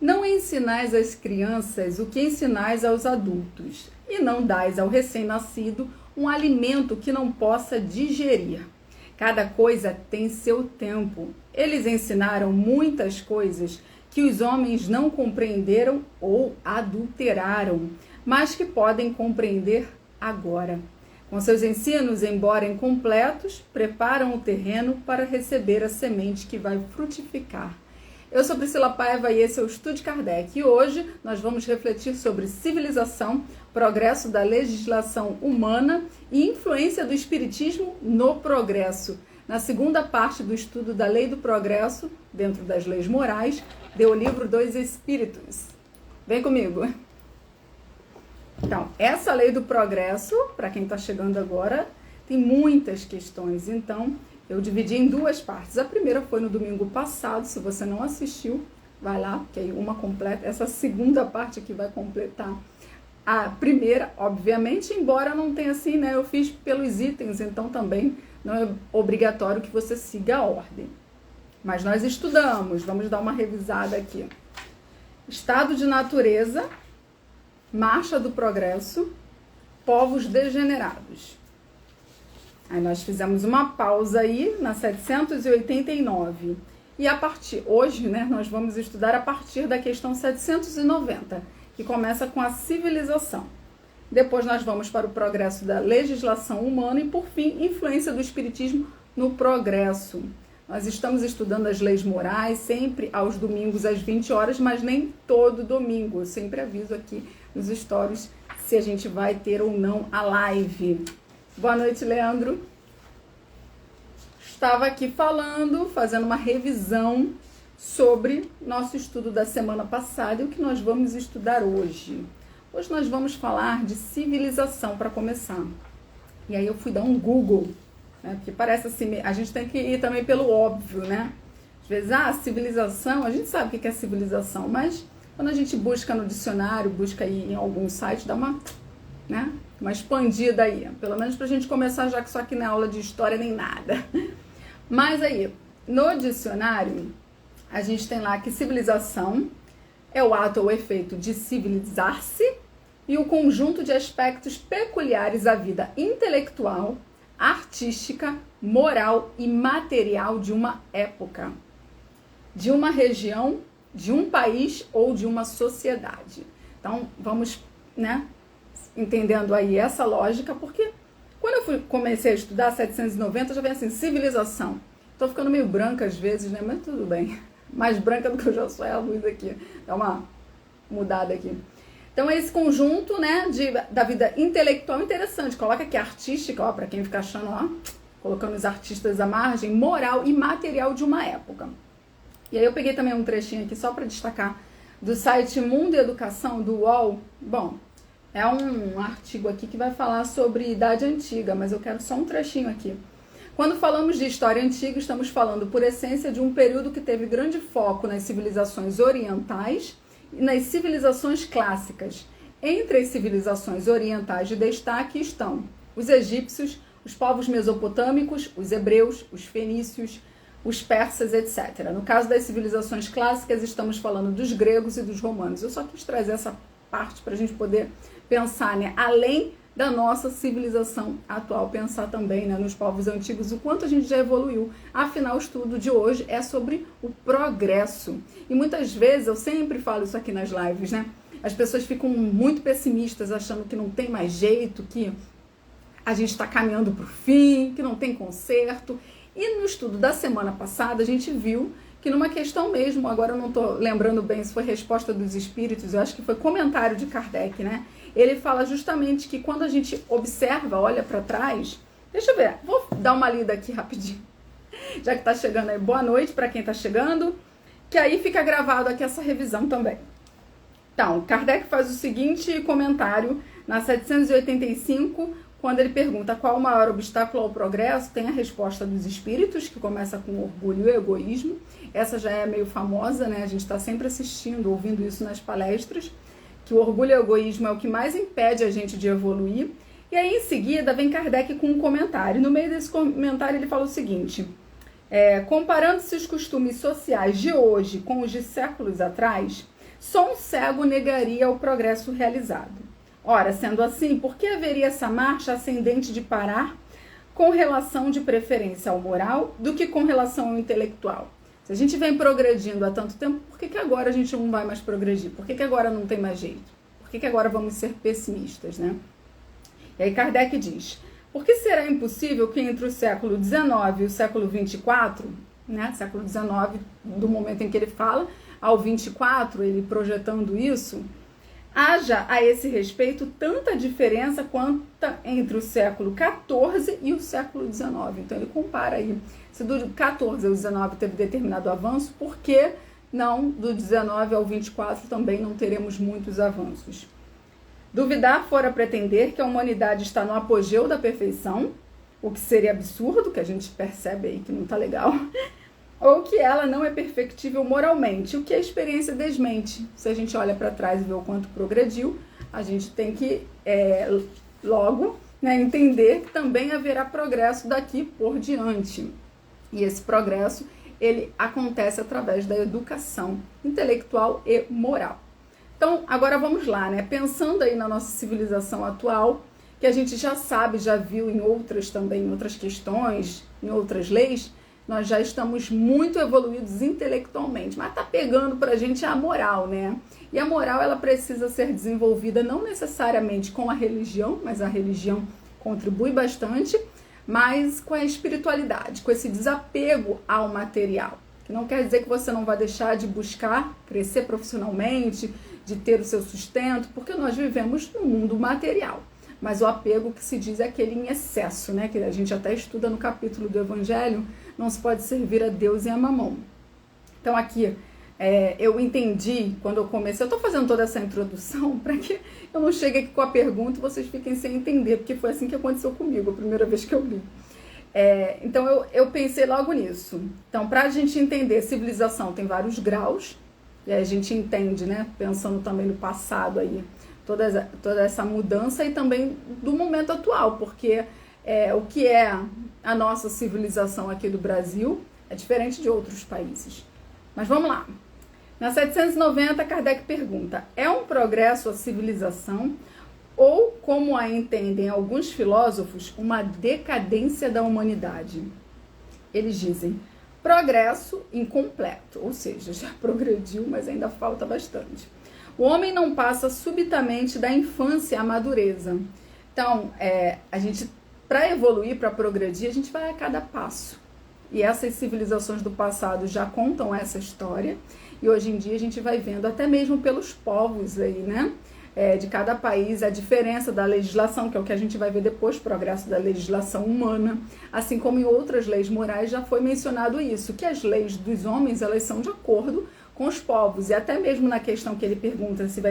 Não ensinais às crianças o que ensinais aos adultos, e não dais ao recém-nascido um alimento que não possa digerir. Cada coisa tem seu tempo. Eles ensinaram muitas coisas que os homens não compreenderam ou adulteraram, mas que podem compreender agora. Com seus ensinos, embora incompletos, preparam o terreno para receber a semente que vai frutificar. Eu sou Priscila Paiva e esse é o Estude Kardec. E hoje nós vamos refletir sobre civilização, progresso da legislação humana e influência do espiritismo no progresso. Na segunda parte do estudo da lei do progresso, dentro das leis morais, deu o livro dos Espíritos. Vem comigo. Então, essa lei do progresso, para quem está chegando agora, tem muitas questões. Então, eu dividi em duas partes. A primeira foi no domingo passado. Se você não assistiu, vai lá, que aí uma completa. Essa segunda parte aqui vai completar a primeira, obviamente, embora não tenha assim, né? Eu fiz pelos itens, então também não é obrigatório que você siga a ordem. Mas nós estudamos, vamos dar uma revisada aqui. Estado de natureza, marcha do progresso, povos degenerados. Aí nós fizemos uma pausa aí na 789. E a partir, hoje, né, nós vamos estudar a partir da questão 790, que começa com a civilização. Depois nós vamos para o progresso da legislação humana e, por fim, influência do espiritismo no progresso. Nós estamos estudando as leis morais, sempre aos domingos às 20 horas, mas nem todo domingo. Eu sempre aviso aqui nos stories se a gente vai ter ou não a live. Boa noite, Leandro. Estava aqui fazendo uma revisão sobre nosso estudo da semana passada e o que nós vamos estudar hoje. Hoje nós vamos falar de civilização para começar. E aí eu fui dar um Google, né? Porque parece assim, a gente tem que ir também pelo óbvio, né? Às vezes, civilização, a gente sabe o que é civilização, mas quando a gente busca no dicionário, busca aí em algum site, dá uma, né, uma expandida aí, pelo menos pra gente começar, já que isso aqui não é aula de história nem nada. Mas aí, no dicionário, a gente tem lá que civilização é o ato ou efeito de civilizar-se e o conjunto de aspectos peculiares à vida intelectual, artística, moral e material de uma época, de uma região, de um país ou de uma sociedade. Então, vamos, né, entendendo aí essa lógica, porque quando eu comecei a estudar 790, já vem assim, civilização. Tô ficando meio branca às vezes, né, mas tudo bem. Mais branca do que eu já sou é a luz aqui. Dá uma mudada aqui. Então, é esse conjunto, né, da vida intelectual interessante. Coloca aqui artística, ó, para quem fica achando, ó, colocando os artistas à margem, moral e material de uma época. E aí eu peguei também um trechinho aqui só para destacar do site Mundo e Educação, do UOL. Bom, é um artigo aqui que vai falar sobre idade antiga, mas eu quero só um trechinho aqui. Quando falamos de história antiga, estamos falando, por essência, de um período que teve grande foco nas civilizações orientais e nas civilizações clássicas. Entre as civilizações orientais de destaque estão os egípcios, os povos mesopotâmicos, os hebreus, os fenícios, os persas, etc. No caso das civilizações clássicas, estamos falando dos gregos e dos romanos. Eu só quis trazer essa parte para a gente poder pensar, né, além da nossa civilização atual, pensar também, né, nos povos antigos, o quanto a gente já evoluiu. Afinal, o estudo de hoje é sobre o progresso. E muitas vezes, eu sempre falo isso aqui nas lives, né, as pessoas ficam muito pessimistas, achando que não tem mais jeito, que a gente está caminhando para o fim, que não tem conserto. E no estudo da semana passada, a gente viu que numa questão mesmo, agora eu não estou lembrando bem se foi resposta dos espíritos, eu acho que foi comentário de Kardec, né? Ele fala justamente que quando a gente observa, olha para trás, deixa eu ver, vou dar uma lida aqui rapidinho, já que está chegando aí, boa noite para quem está chegando, que aí fica gravado aqui essa revisão também. Então, Kardec faz o seguinte comentário na 785, quando ele pergunta qual o maior obstáculo ao progresso, tem a resposta dos espíritos, que começa com orgulho e egoísmo. Essa já é meio famosa, né? A gente está sempre assistindo, ouvindo isso nas palestras, que o orgulho e o egoísmo é o que mais impede a gente de evoluir. E aí, em seguida, vem Kardec com um comentário. No meio desse comentário, ele fala o seguinte, Comparando-se os costumes sociais de hoje com os de séculos atrás, só um cego negaria o progresso realizado. Ora, sendo assim, por que haveria essa marcha ascendente de parar com relação de preferência ao moral do que com relação ao intelectual? Se a gente vem progredindo há tanto tempo, por que agora a gente não vai mais progredir? Por que agora não tem mais jeito? Por que agora vamos ser pessimistas, né? E aí Kardec diz: por que será impossível que entre o século XIX e o século XXIV, né, século XIX, do momento em que ele fala, ao 24, ele projetando isso, haja a esse respeito tanta diferença quanto entre o século XIV e o século XIX? Então ele compara aí, se do 14 ao 19 teve determinado avanço, por que não do 19 ao 24 também não teremos muitos avanços? Duvidar fora pretender que a humanidade está no apogeu da perfeição, o que seria absurdo, que a gente percebe aí que não está legal, ou que ela não é perfectível moralmente, o que a experiência desmente. Se a gente olha para trás e vê o quanto progrediu, a gente tem que logo, né, entender que também haverá progresso daqui por diante. E esse progresso, ele acontece através da educação intelectual e moral. Então, agora vamos lá, né? Pensando aí na nossa civilização atual, que a gente já sabe, já viu em outras também, em outras questões, em outras leis, nós já estamos muito evoluídos intelectualmente, mas tá pegando pra gente a moral, né? E a moral, ela precisa ser desenvolvida não necessariamente com a religião, mas a religião contribui bastante, mas com a espiritualidade, com esse desapego ao material. Que não quer dizer que você não vai deixar de buscar crescer profissionalmente, de ter o seu sustento, porque nós vivemos num mundo material. Mas o apego que se diz é aquele em excesso, né? Que a gente até estuda no capítulo do Evangelho, não se pode servir a Deus e a mamão. Então aqui, eu entendi, quando eu comecei, eu estou fazendo toda essa introdução para que eu não chegue aqui com a pergunta e vocês fiquem sem entender, porque foi assim que aconteceu comigo, a primeira vez que eu li. Então eu pensei logo nisso. Então, para a gente entender, civilização tem vários graus, e aí a gente entende, né, pensando também no passado aí, toda essa mudança e também do momento atual, porque o que é a nossa civilização aqui do Brasil é diferente de outros países. Mas vamos lá. Na 790, Kardec pergunta: é um progresso a civilização ou, como a entendem alguns filósofos, uma decadência da humanidade? Eles dizem: progresso incompleto, ou seja, já progrediu, mas ainda falta bastante. O homem não passa subitamente da infância à madureza. Então, a gente, para evoluir, para progredir, a gente vai a cada passo. E essas civilizações do passado já contam essa história. E hoje em dia a gente vai vendo, até mesmo pelos povos aí, né? De cada país, a diferença da legislação, que é o que a gente vai ver depois, progresso da legislação humana, assim como em outras leis morais já foi mencionado isso, que as leis dos homens, elas são de acordo com os povos, e até mesmo na questão que ele pergunta se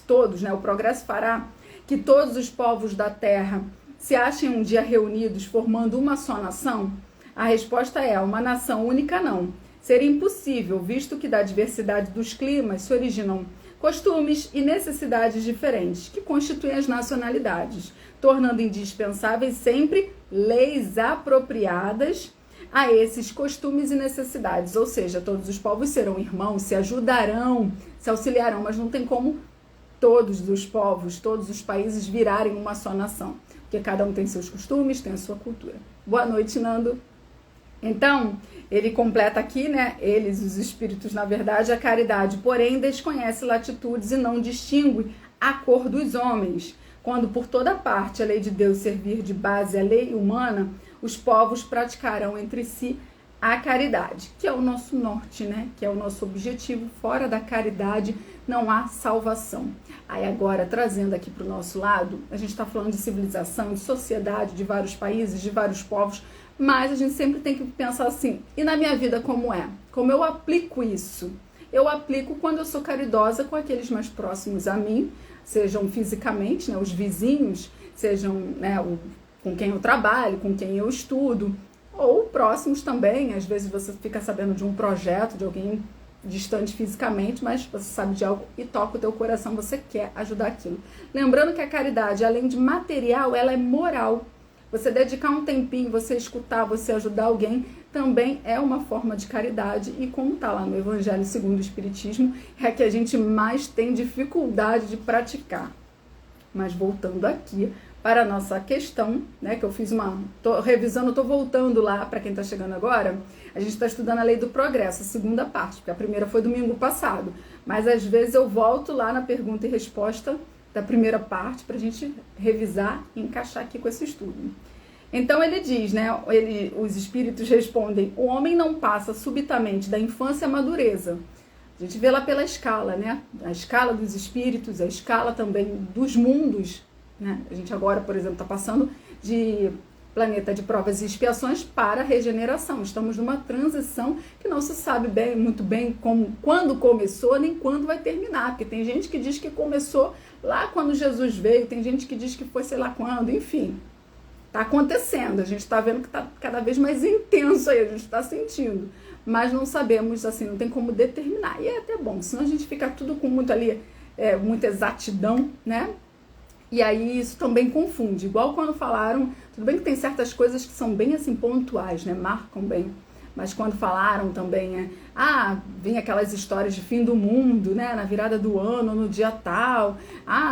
todos, né, o progresso fará que todos os povos da terra se achem um dia reunidos formando uma só nação? A resposta é: uma nação única não. Seria impossível, visto que da diversidade dos climas se originam costumes e necessidades diferentes, que constituem as nacionalidades, tornando indispensáveis sempre leis apropriadas a esses costumes e necessidades. Ou seja, todos os povos serão irmãos, se ajudarão, se auxiliarão, mas não tem como todos os povos, todos os países virarem uma só nação, porque cada um tem seus costumes, tem a sua cultura. Boa noite, Nando. Então, ele completa aqui, né? Eles, os espíritos, na verdade, a caridade, porém, desconhece latitudes e não distingue a cor dos homens. Quando por toda parte a lei de Deus servir de base à lei humana, os povos praticarão entre si a caridade, que é o nosso norte, né? Que é o nosso objetivo. Fora da caridade não há salvação. Aí agora, trazendo aqui para o nosso lado, a gente está falando de civilização, de sociedade, de vários países, de vários povos, mas a gente sempre tem que pensar assim: e na minha vida como é? Como eu aplico isso? Eu aplico quando eu sou caridosa com aqueles mais próximos a mim, sejam fisicamente, né, os vizinhos, sejam, né, com quem eu trabalho, com quem eu estudo, ou próximos também. Às vezes você fica sabendo de um projeto, de alguém distante fisicamente, mas você sabe de algo e toca o teu coração, você quer ajudar aquilo. Lembrando que a caridade, além de material, ela é moral. Você dedicar um tempinho, você escutar, você ajudar alguém, também é uma forma de caridade e, como está lá no Evangelho segundo o Espiritismo, é a que a gente mais tem dificuldade de praticar. Mas voltando aqui para a nossa questão, né, que eu fiz tô revisando, tô voltando lá para quem está chegando agora. A gente está estudando a lei do progresso, a segunda parte, porque a primeira foi domingo passado, mas às vezes eu volto lá na pergunta e resposta da primeira parte para a gente revisar e encaixar aqui com esse estudo. Então ele diz, né, os espíritos respondem: o homem não passa subitamente da infância à madureza. A gente vê lá pela escala, né? A escala dos espíritos, a escala também dos mundos, né? A gente agora, por exemplo, está passando de planeta de provas e expiações para a regeneração. Estamos numa transição que não se sabe muito bem quando começou, nem quando vai terminar. Porque tem gente que diz que começou lá quando Jesus veio, tem gente que diz que foi sei lá quando, enfim. Está acontecendo, a gente está vendo que está cada vez mais intenso aí, a gente está sentindo. Mas não sabemos, assim, não tem como determinar. E é até bom, senão a gente fica tudo com muito ali, muita exatidão, né? E aí isso também confunde. Igual quando falaram, tudo bem que tem certas coisas que são bem assim pontuais, né? Marcam bem. Mas quando falaram também, vinha aquelas histórias de fim do mundo, né? Na virada do ano, no dia tal.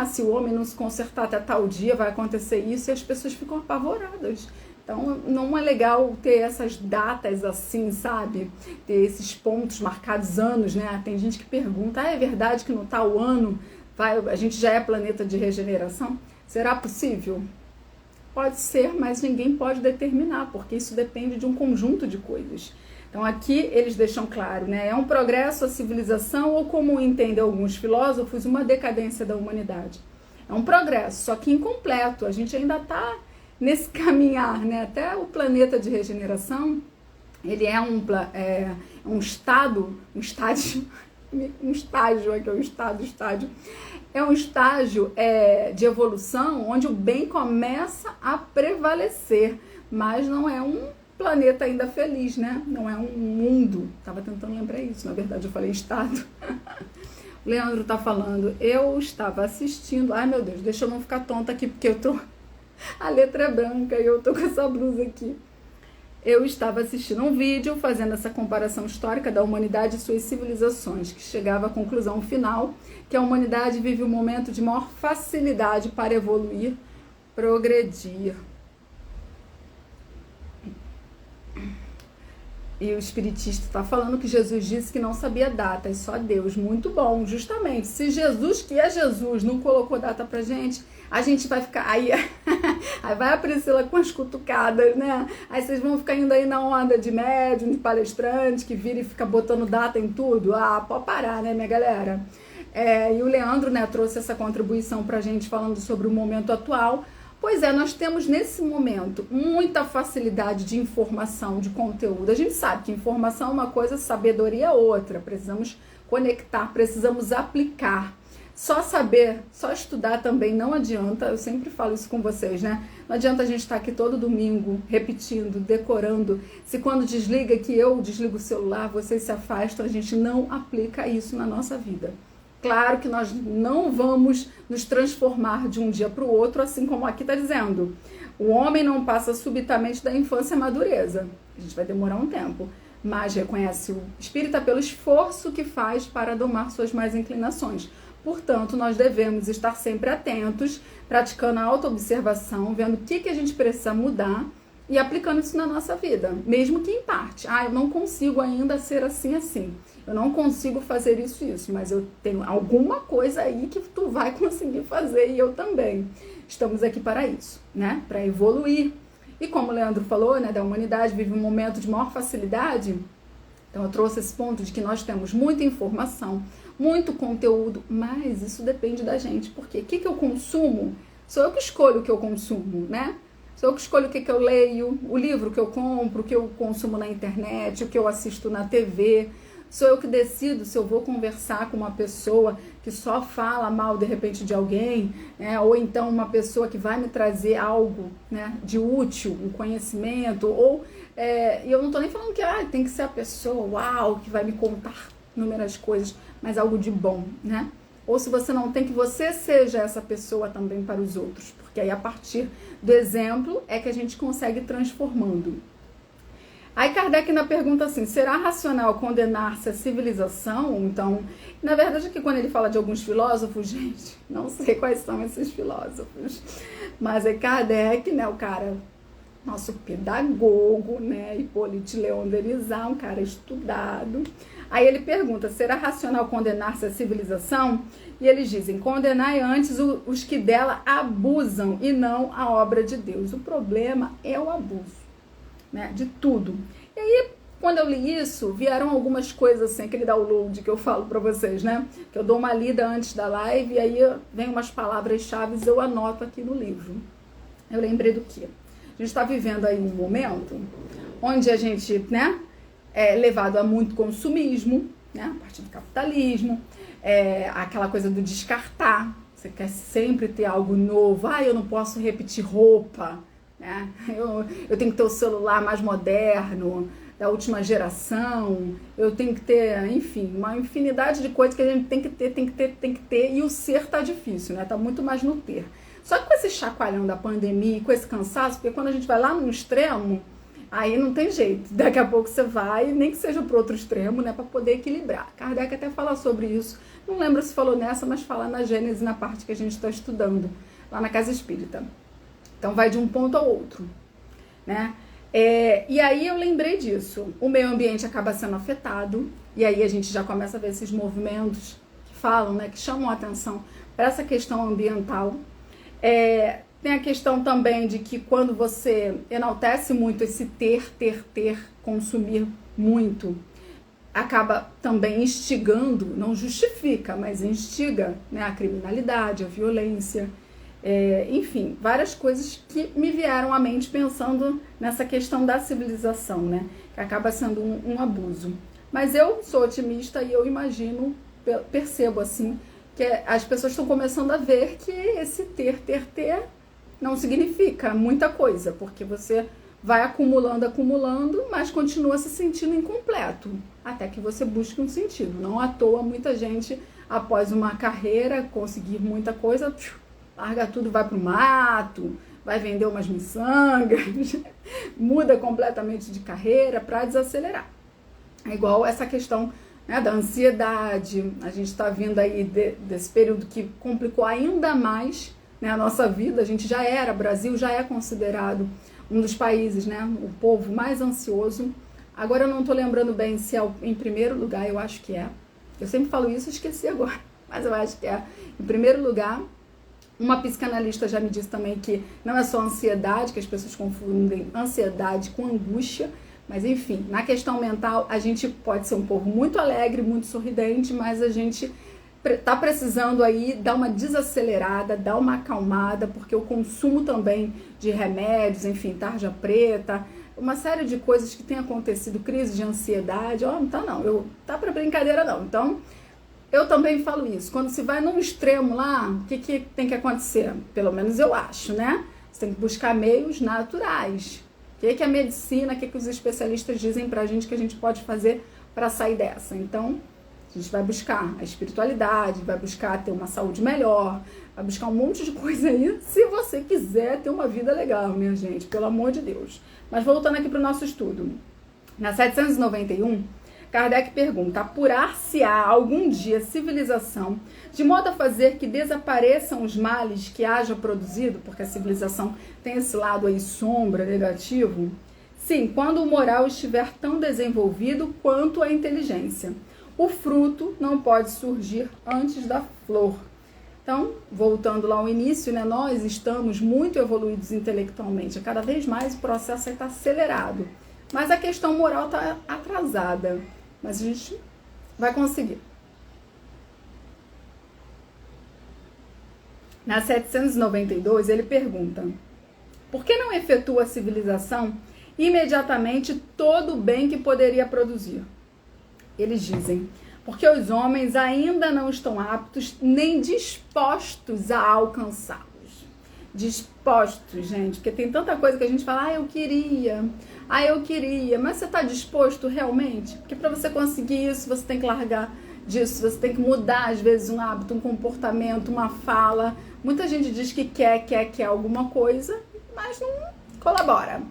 Se o homem não se consertar até tal dia, vai acontecer isso. E as pessoas ficam apavoradas. Então, não é legal ter essas datas assim, sabe? Ter esses pontos marcados, anos, né? Tem gente que pergunta, é verdade que no tal ano a gente já é planeta de regeneração? Será possível? Pode ser, mas ninguém pode determinar, porque isso depende de um conjunto de coisas. Então aqui eles deixam claro, né? É um progresso a civilização ou, como entendem alguns filósofos, uma decadência da humanidade. É um progresso, só que incompleto. A gente ainda está nesse caminhar, né? Até o planeta de regeneração, ele é um estágio, é um estágio de evolução onde o bem começa a prevalecer, mas não é um planeta ainda feliz, né? Não é um mundo. Estava tentando lembrar isso, na verdade eu falei estado. O Leandro está falando, eu estava assistindo, ai meu Deus, deixa eu não ficar tonta aqui, porque a letra é branca e eu tô com essa blusa aqui. Eu estava assistindo um vídeo fazendo essa comparação histórica da humanidade e suas civilizações, que chegava à conclusão final que a humanidade vive um momento de maior facilidade para evoluir, progredir. E o espiritista está falando que Jesus disse que não sabia datas, só Deus. Muito bom, justamente. Se Jesus, que é Jesus, não colocou data pra gente, a gente vai ficar... Aí vai a Priscila com as cutucadas, né? Aí vocês vão ficar indo aí na onda de médium, de palestrante, que vira e fica botando data em tudo. Pode parar, né, minha galera? E o Leandro, né, trouxe essa contribuição pra gente falando sobre o momento atual. Pois é, nós temos nesse momento muita facilidade de informação, de conteúdo. A gente sabe que informação é uma coisa, sabedoria é outra. Precisamos conectar, precisamos aplicar. Só saber, só estudar também não adianta. Eu sempre falo isso com vocês, né? Não adianta a gente estar aqui todo domingo repetindo, decorando. Se quando desliga, que eu desligo o celular, vocês se afastam, a gente não aplica isso na nossa vida. Claro que nós não vamos nos transformar de um dia para o outro, assim como aqui está dizendo. O homem não passa subitamente da infância à madureza. A gente vai demorar um tempo, mas reconhece o espírita pelo esforço que faz para domar suas más inclinações. Portanto, nós devemos estar sempre atentos, praticando a autoobservação, vendo o que a gente precisa mudar e aplicando isso na nossa vida, mesmo que em parte. Eu não consigo ainda ser assim. Eu não consigo fazer isso, mas eu tenho alguma coisa aí que tu vai conseguir fazer e eu também. Estamos aqui para isso, né? Para evoluir. E como o Leandro falou, né, da humanidade vive um momento de maior facilidade. Então eu trouxe esse ponto de que nós temos muita informação, muito conteúdo, mas isso depende da gente. Porque o que eu consumo? Sou eu que escolho o que eu consumo, né? Sou eu que escolho o que eu leio, o livro que eu compro, o que eu consumo na internet, o que eu assisto na TV. Sou eu que decido se eu vou conversar com uma pessoa que só fala mal, de repente, de alguém, né? Ou então uma pessoa que vai me trazer algo, né, de útil, um conhecimento, e eu não estou nem falando que tem que ser a pessoa, que vai me contar inúmeras coisas, mas algo de bom, né? Ou se você não tem, que você seja essa pessoa também para os outros, porque aí a partir do exemplo é que a gente consegue ir transformando. Aí Kardec ainda pergunta assim, será racional condenar-se à civilização? Então, na verdade, aqui quando ele fala de alguns filósofos, gente, não sei quais são esses filósofos, mas é Kardec, né, o cara, nosso pedagogo, né, Hipólito Leon Derizat, um cara estudado. Aí ele pergunta, será racional condenar-se à civilização? E eles dizem, condenai antes os que dela abusam e não a obra de Deus. O problema é o abuso, né, de tudo. E aí, quando eu li isso, vieram algumas coisas assim, aquele download que eu falo pra vocês, né? Que eu dou uma lida antes da live e aí vem umas palavras-chave eu anoto aqui no livro. Eu lembrei do quê? A gente está vivendo aí um momento onde a gente, né, é levado a muito consumismo, né, a partir do capitalismo, aquela coisa do descartar. Você quer sempre ter algo novo. Eu não posso repetir roupa. Eu tenho que ter o celular mais moderno, da última geração, eu tenho que ter, enfim, uma infinidade de coisas que a gente tem que ter, e o ser tá difícil, né? Tá muito mais no ter. Só que com esse chacoalhão da pandemia e com esse cansaço, porque quando a gente vai lá no extremo, aí não tem jeito. Daqui a pouco você vai, nem que seja pro outro extremo, né? Para poder equilibrar. Kardec até fala sobre isso. Não lembro se falou nessa, mas fala na Gênesis, na parte que a gente está estudando, lá na Casa Espírita. Então vai de um ponto ao outro, né? E aí eu lembrei disso. O meio ambiente acaba sendo afetado, e aí a gente já começa a ver esses movimentos que falam, né? Que chamam a atenção para essa questão ambiental. Tem a questão também de que quando você enaltece muito esse ter, consumir muito, acaba também instigando, não justifica, mas instiga, né, a criminalidade, a violência, enfim, várias coisas que me vieram à mente pensando nessa questão da civilização, né, que acaba sendo um abuso. Mas eu sou otimista e eu imagino, percebo assim, que as pessoas estão começando a ver que esse ter não significa muita coisa, porque você vai acumulando, mas continua se sentindo incompleto, até que você busque um sentido. Não à toa, muita gente, após uma carreira, conseguir muita coisa, larga tudo, vai pro mato, vai vender umas miçangas, muda completamente de carreira para desacelerar. É igual essa questão, né, da ansiedade. A gente está vindo aí desse período que complicou ainda mais, né, a nossa vida. A gente já era, Brasil já é considerado um dos países, né, o povo mais ansioso. Agora eu não estou lembrando bem se é em primeiro lugar, eu acho que é. Eu sempre falo isso, esqueci agora, mas eu acho que é. Em primeiro lugar, uma psicanalista já me disse também que não é só ansiedade, que as pessoas confundem ansiedade com angústia, mas enfim, na questão mental, a gente pode ser um povo muito alegre, muito sorridente, mas a gente tá precisando aí dar uma desacelerada, dar uma acalmada, porque o consumo também de remédios, enfim, tarja preta, uma série de coisas que tem acontecido, crise de ansiedade, não tá não, tá pra brincadeira não. Então, eu também falo isso, quando se vai num extremo lá, o que tem que acontecer? Pelo menos eu acho, né? Você tem que buscar meios naturais. O que a medicina, o que os especialistas dizem pra gente que a gente pode fazer para sair dessa? Então, a gente vai buscar a espiritualidade, vai buscar ter uma saúde melhor, vai buscar um monte de coisa aí, se você quiser ter uma vida legal, minha gente, pelo amor de Deus. Mas voltando aqui para o nosso estudo. Na 791, Kardec pergunta, apurar-se-á algum dia civilização, de modo a fazer que desapareçam os males que haja produzido, porque a civilização tem esse lado aí sombra, negativo? Sim, quando o moral estiver tão desenvolvido quanto a inteligência. O fruto não pode surgir antes da flor. Então, voltando lá ao início, né, nós estamos muito evoluídos intelectualmente. Cada vez mais o processo está acelerado. Mas a questão moral está atrasada. Mas a gente vai conseguir. Na 792, ele pergunta, por que não efetua a civilização imediatamente todo o bem que poderia produzir? Eles dizem, porque os homens ainda não estão aptos nem dispostos a alcançá-los. Dispostos, gente, porque tem tanta coisa que a gente fala, eu queria, mas você está disposto realmente? Porque para você conseguir isso, você tem que largar disso, você tem que mudar, às vezes, um hábito, um comportamento, uma fala. Muita gente diz que quer alguma coisa, mas não colabora.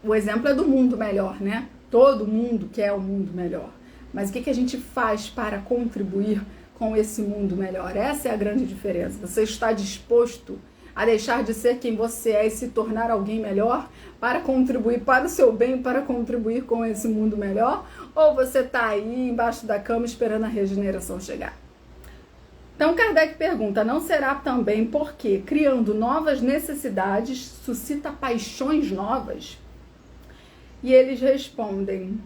o exemplo é do mundo melhor, né? Todo mundo quer um mundo melhor. Mas o que a gente faz para contribuir com esse mundo melhor? Essa é a grande diferença. Você está disposto a deixar de ser quem você é e se tornar alguém melhor para contribuir para o seu bem, para contribuir com esse mundo melhor? Ou você está aí embaixo da cama esperando a regeneração chegar? Então Kardec pergunta, não será também porque criando novas necessidades suscita paixões novas? E eles respondem,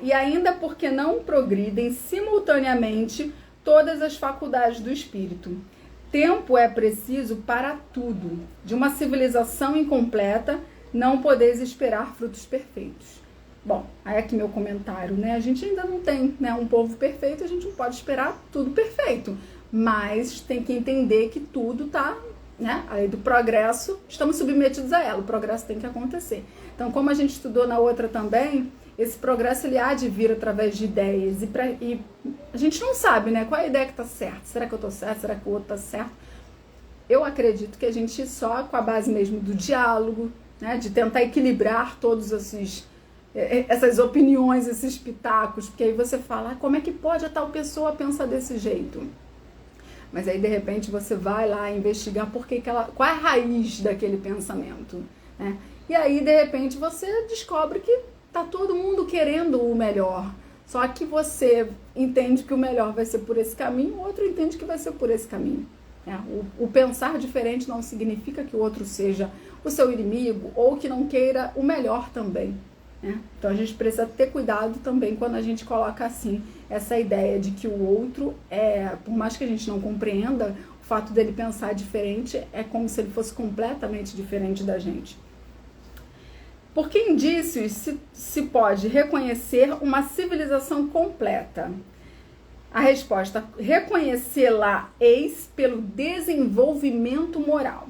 e ainda porque não progridem simultaneamente todas as faculdades do espírito. Tempo é preciso para tudo. De uma civilização incompleta, não podeis esperar frutos perfeitos. Bom, aí aqui meu comentário, né? A gente ainda não tem, né, um povo perfeito, a gente não pode esperar tudo perfeito. Mas tem que entender que tudo tá, né? A lei do progresso, estamos submetidos a ela, o progresso tem que acontecer. Então, como a gente estudou na outra também, esse progresso ele há de vir através de ideias e a gente não sabe, né? Qual é a ideia que tá certa? Será que eu tô certo? Será que o outro tá certo? Eu acredito que a gente só com a base mesmo do diálogo, né? De tentar equilibrar todos essas opiniões, esses pitacos, porque aí você fala, como é que pode a tal pessoa pensar desse jeito? Mas aí de repente você vai lá investigar qual é a raiz daquele pensamento, né? E aí de repente você descobre que tá todo mundo querendo o melhor, só que você entende que o melhor vai ser por esse caminho, o outro entende que vai ser por esse caminho, né? O pensar diferente não significa que o outro seja o seu inimigo ou que não queira o melhor também, né? Então a gente precisa ter cuidado também quando a gente coloca assim essa ideia de que o outro por mais que a gente não compreenda, o fato dele pensar diferente é como se ele fosse completamente diferente da gente. Por que indícios se pode reconhecer uma civilização completa? A resposta, reconhecê-la eis pelo desenvolvimento moral.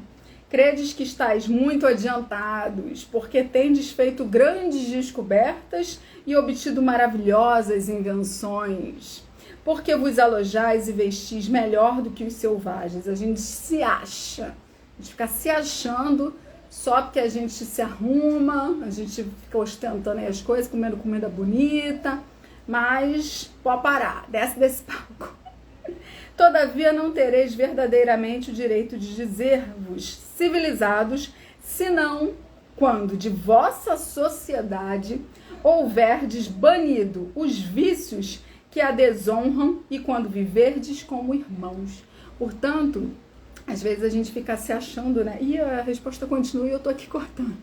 Credes que estáis muito adiantados, porque tendes feito grandes descobertas e obtido maravilhosas invenções. Porque vos alojais e vestis melhor do que os selvagens. A gente se acha, a gente fica se achando só porque a gente se arruma, a gente fica ostentando aí as coisas, comendo comida bonita, mas pode parar, desce desse palco. Todavia não tereis verdadeiramente o direito de dizer-vos civilizados, senão quando de vossa sociedade houverdes banido os vícios que a desonram e quando viverdes como irmãos. Portanto, às vezes a gente fica se achando, né? E a resposta continua e eu tô aqui cortando.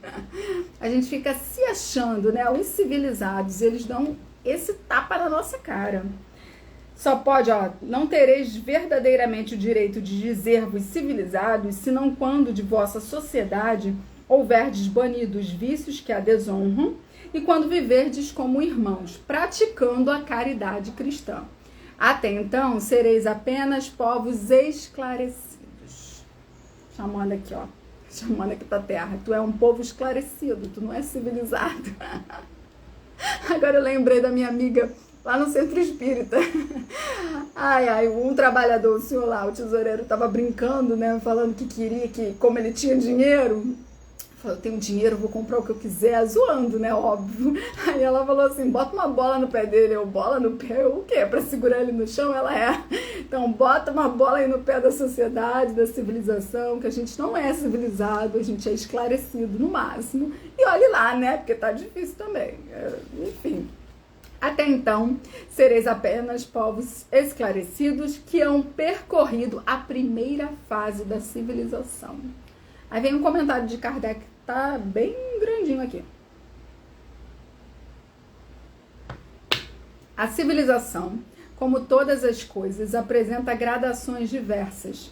A gente fica se achando, né? Os civilizados, eles dão esse tapa na nossa cara. Só pode, não tereis verdadeiramente o direito de dizer-vos civilizados, senão quando de vossa sociedade houverdes banido os vícios que a desonram e quando viverdes como irmãos, praticando a caridade cristã. Até então, sereis apenas povos esclarecidos. Chamando aqui pra terra. Tu é um povo esclarecido, tu não é civilizado. Agora eu lembrei da minha amiga lá no centro espírita. Um trabalhador, o senhor lá, o tesoureiro, tava brincando, né? Falando que queria que, como ele tinha dinheiro, falou, eu tenho dinheiro, vou comprar o que eu quiser, zoando, né? Óbvio. Aí ela falou assim, bota uma bola no pé dele. Eu, bola no pé? O quê? Pra segurar ele no chão? Ela é. Então, bota uma bola aí no pé da sociedade, da civilização, que a gente não é civilizado, a gente é esclarecido no máximo. E olhe lá, né? Porque tá difícil também. Enfim. Até então, sereis apenas povos esclarecidos que hão percorrido a primeira fase da civilização. Aí vem um comentário de Kardec, tá bem grandinho aqui. A civilização, como todas as coisas, apresenta gradações diversas.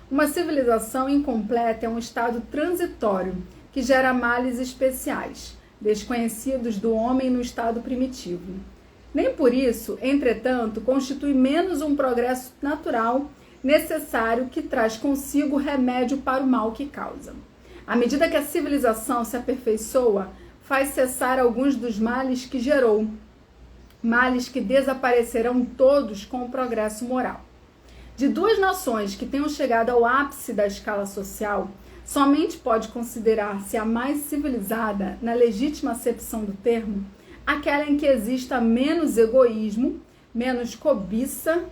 Uma civilização incompleta é um estado transitório que gera males especiais, desconhecidos do homem no estado primitivo. Nem por isso, entretanto, constitui menos um progresso natural necessário que traz consigo remédio para o mal que causa. À medida que a civilização se aperfeiçoa, faz cessar alguns dos males que gerou, males que desaparecerão todos com o progresso moral. De duas nações que tenham chegado ao ápice da escala social, Somente pode considerar-se a mais civilizada, na legítima acepção do termo, aquela em que exista menos egoísmo, menos cobiça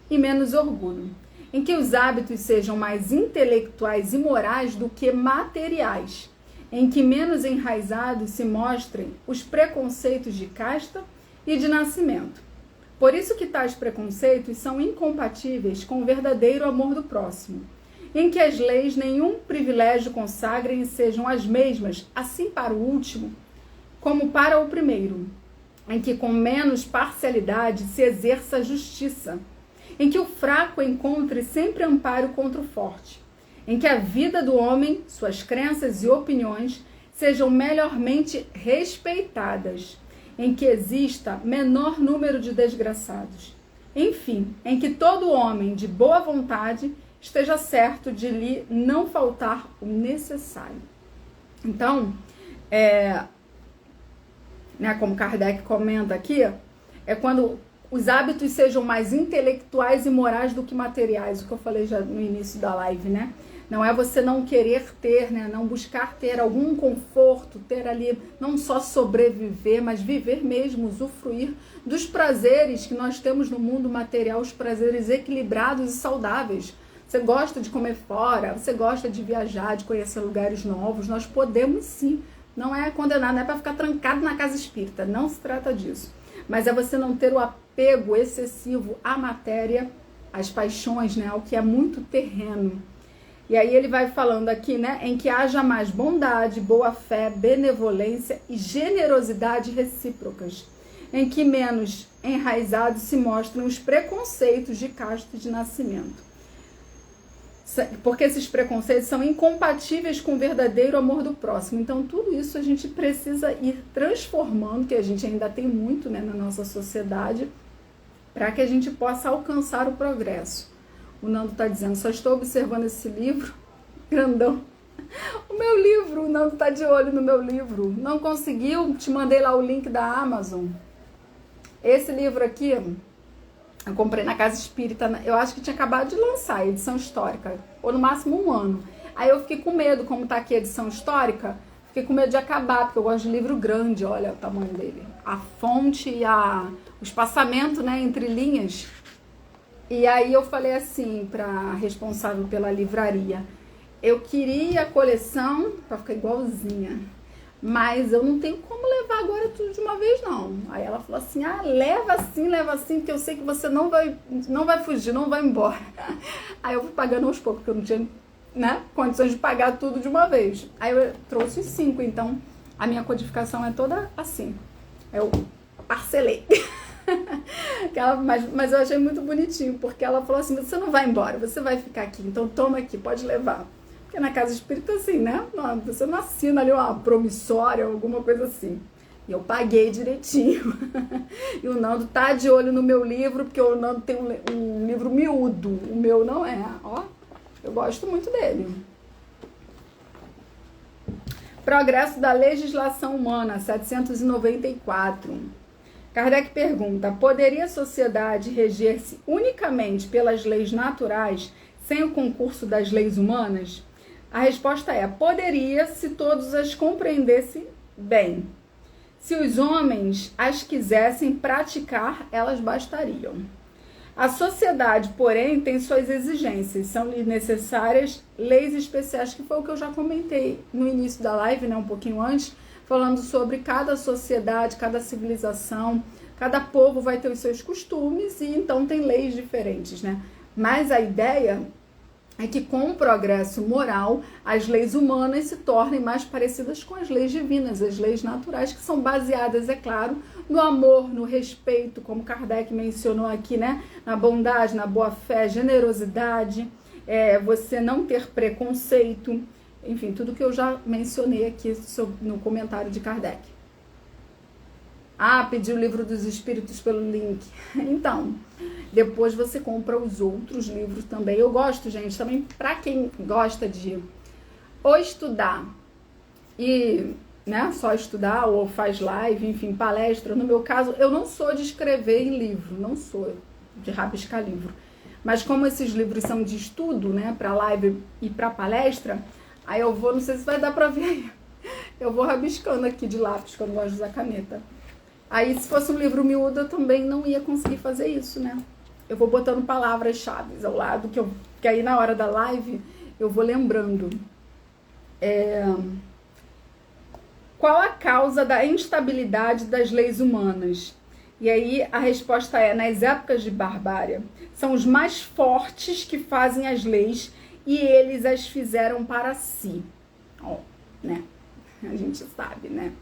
e menos orgulho, em que os hábitos sejam mais intelectuais e morais do que materiais, em que menos enraizados se mostrem os preconceitos de casta e de nascimento. Por isso que tais preconceitos são incompatíveis com o verdadeiro amor do próximo, em que as leis nenhum privilégio consagrem e sejam as mesmas, assim para o último, como para o primeiro, em que com menos parcialidade se exerça a justiça, em que o fraco encontre sempre amparo contra o forte, em que a vida do homem, suas crenças e opiniões sejam melhormente respeitadas, em que exista menor número de desgraçados, enfim, em que todo homem de boa vontade esteja certo de lhe não faltar o necessário. Então, como Kardec comenta aqui, é quando os hábitos sejam mais intelectuais e morais do que materiais, o que eu falei já no início da live, né? Não é você não querer ter, né? Não buscar ter algum conforto, ter ali, não só sobreviver, mas viver mesmo, usufruir dos prazeres que nós temos no mundo material, os prazeres equilibrados e saudáveis. Você gosta de comer fora, você gosta de viajar, de conhecer lugares novos, nós podemos sim. Não é condenar, não é para ficar trancado na casa espírita, não se trata disso. Mas é você não ter o apego excessivo à matéria, às paixões, né, ao que é muito terreno. E aí ele vai falando aqui, né, em que haja mais bondade, boa fé, benevolência e generosidade recíprocas, em que menos enraizados se mostram os preconceitos de casta e de nascimento. Porque esses preconceitos são incompatíveis com o verdadeiro amor do próximo. Então, tudo isso a gente precisa ir transformando, que a gente ainda tem muito, né, na nossa sociedade, para que a gente possa alcançar o progresso. O Nando está dizendo, só estou observando esse livro, grandão. O meu livro, o Nando está de olho no meu livro. Não conseguiu? Te mandei lá o link da Amazon. Esse livro aqui, eu comprei na Casa Espírita, eu acho que tinha acabado de lançar a edição histórica, ou no máximo 1 ano. Aí eu fiquei com medo, como tá aqui a edição histórica, fiquei com medo de acabar, porque eu gosto de livro grande, olha o tamanho dele. A fonte e o espaçamento, né, entre linhas. E aí eu falei assim pra responsável pela livraria, eu queria a coleção para ficar igualzinha, mas eu não tenho como levar agora tudo de uma vez, não. Aí ela falou assim, leva assim, que eu sei que você não vai fugir, não vai embora. Aí eu fui pagando aos poucos, porque eu não tinha, né, condições de pagar tudo de uma vez. Aí eu trouxe os 5, então a minha codificação é toda assim. Eu parcelei. Mas eu achei muito bonitinho, porque ela falou assim, você não vai embora, você vai ficar aqui, então toma aqui, pode levar. Porque na Casa Espírita, assim, né? Você não assina ali uma promissória, alguma coisa assim. E eu paguei direitinho. E o Nando tá de olho no meu livro, porque o Nando tem um livro miúdo. O meu não é. Ó, eu gosto muito dele. Progresso da Legislação Humana, 794. Kardec pergunta, poderia a sociedade reger-se unicamente pelas leis naturais, sem o concurso das leis humanas? A resposta é, poderia se todos as compreendessem bem. Se os homens as quisessem praticar, elas bastariam. A sociedade, porém, tem suas exigências, são-lhe necessárias leis especiais, que foi o que eu já comentei no início da live, né, um pouquinho antes, falando sobre cada sociedade, cada civilização, cada povo vai ter os seus costumes e então tem leis diferentes, né? Mas a ideia é que com o progresso moral, as leis humanas se tornem mais parecidas com as leis divinas, as leis naturais, que são baseadas, é claro, no amor, no respeito, como Kardec mencionou aqui, né? Na bondade, na boa fé, generosidade, você não ter preconceito, enfim, tudo que eu já mencionei aqui no comentário de Kardec. Pedi o Livro dos Espíritos pelo link. Então, depois você compra os outros livros também. Eu gosto, gente, também para quem gosta de ou estudar e, né, só estudar ou faz live, enfim, palestra. No meu caso, eu não sou de escrever em livro, não sou de rabiscar livro. Mas como esses livros são de estudo, né, para live e para palestra, Aí eu vou, não sei se vai dar pra ver aí, eu vou rabiscando aqui de lápis, quando eu gosto de usar caneta. Aí, se fosse um livro miúdo, eu também não ia conseguir fazer isso, né? Eu vou botando palavras-chave ao lado, que aí na hora da live eu vou lembrando. Qual a causa da instabilidade das leis humanas? E aí a resposta é: nas épocas de barbárie, são os mais fortes que fazem as leis e eles as fizeram para si. Ó, né? A gente sabe, né?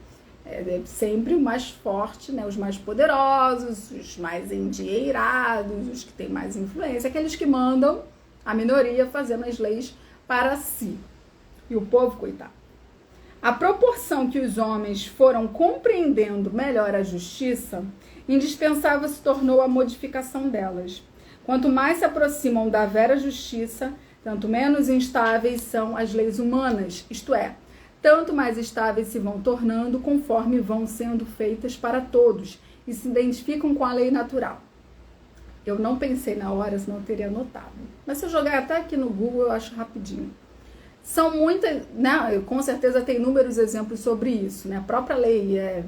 É sempre o mais forte, né? Os mais poderosos, os mais endinheirados, os que têm mais influência, aqueles que mandam a minoria fazendo as leis para si. E o povo, coitado. A proporção que os homens foram compreendendo melhor a justiça, indispensável se tornou a modificação delas. Quanto mais se aproximam da vera justiça, tanto menos instáveis são as leis humanas, isto é, tanto mais estáveis se vão tornando conforme vão sendo feitas para todos e se identificam com a lei natural. Eu não pensei na hora, senão eu teria anotado. Mas se eu jogar até aqui no Google, eu acho rapidinho. São muitas, né? Eu, com certeza tem inúmeros exemplos sobre isso, né? A própria lei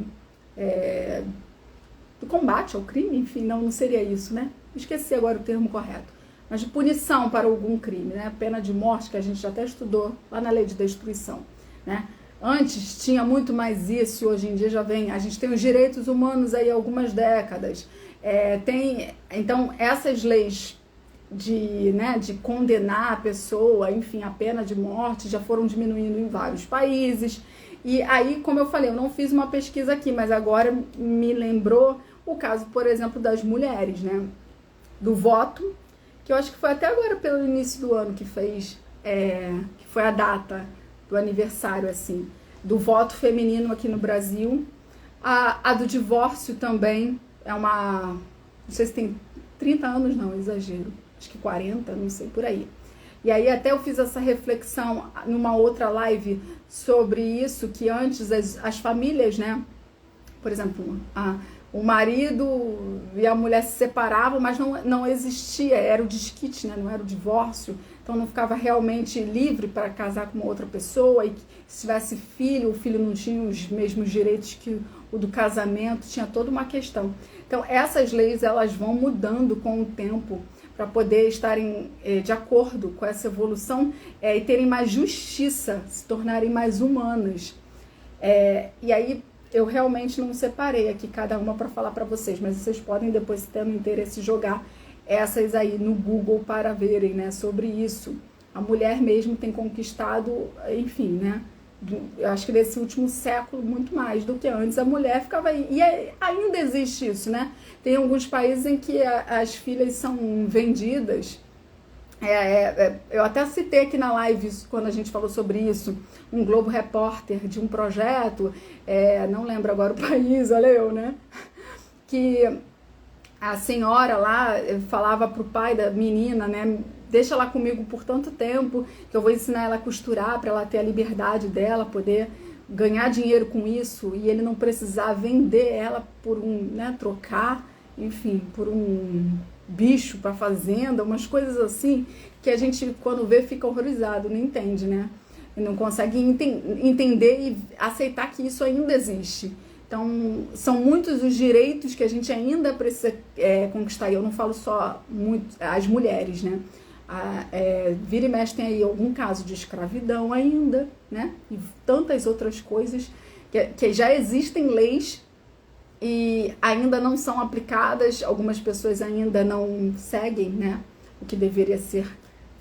do combate ao crime, enfim, não seria isso, né? Esqueci agora o termo correto. Mas de punição para algum crime, né? A pena de morte, que a gente já até estudou lá na lei de destruição. Né? Antes tinha muito mais isso, hoje em dia já vem, a gente tem os direitos humanos aí há algumas décadas, então essas leis de condenar a pessoa, enfim, a pena de morte já foram diminuindo em vários países, e aí, como eu falei, eu não fiz uma pesquisa aqui, mas agora me lembrou o caso, por exemplo, das mulheres, né, do voto, que eu acho que foi até agora pelo início do ano que foi a data do aniversário, assim, do voto feminino aqui no Brasil. A do divórcio também é não sei se tem 30 anos, não, exagero, acho que 40, não sei, por aí. E aí até eu fiz essa reflexão numa outra live sobre isso, que antes as famílias, né, por exemplo, o marido e a mulher se separavam, mas não existia, era o desquite, né? Não era o divórcio, então não ficava realmente livre para casar com uma outra pessoa, e se tivesse filho, o filho não tinha os mesmos direitos que o do casamento, tinha toda uma questão. Então essas leis, elas vão mudando com o tempo para poder estarem de acordo com essa evolução e terem mais justiça, se tornarem mais humanas. E aí eu realmente não separei aqui cada uma para falar para vocês, mas vocês podem depois, se tendo interesse, jogar essas aí no Google para verem, né, sobre isso. A mulher mesmo tem conquistado, enfim, né, eu acho que nesse último século muito mais do que antes. A mulher ficava aí, e ainda existe isso, né? Tem alguns países em que as filhas são vendidas. Eu até citei aqui na live, quando a gente falou sobre isso, um Globo Repórter de um projeto, não lembro agora o país, olha eu, né? Que a senhora lá falava pro pai da menina, né? Deixa ela comigo por tanto tempo, que eu vou ensinar ela a costurar, para ela ter a liberdade dela, poder ganhar dinheiro com isso, e ele não precisar vender ela por né, trocar, enfim, por um bicho para fazenda, umas coisas assim, que a gente, quando vê, fica horrorizado, não entende, né? E não consegue entender e aceitar que isso ainda existe. Então, são muitos os direitos que a gente ainda precisa conquistar, e eu não falo só as mulheres, né? Vira e mexe tem aí algum caso de escravidão ainda, né? E tantas outras coisas que já existem leis e ainda não são aplicadas, algumas pessoas ainda não seguem, né, o que deveria ser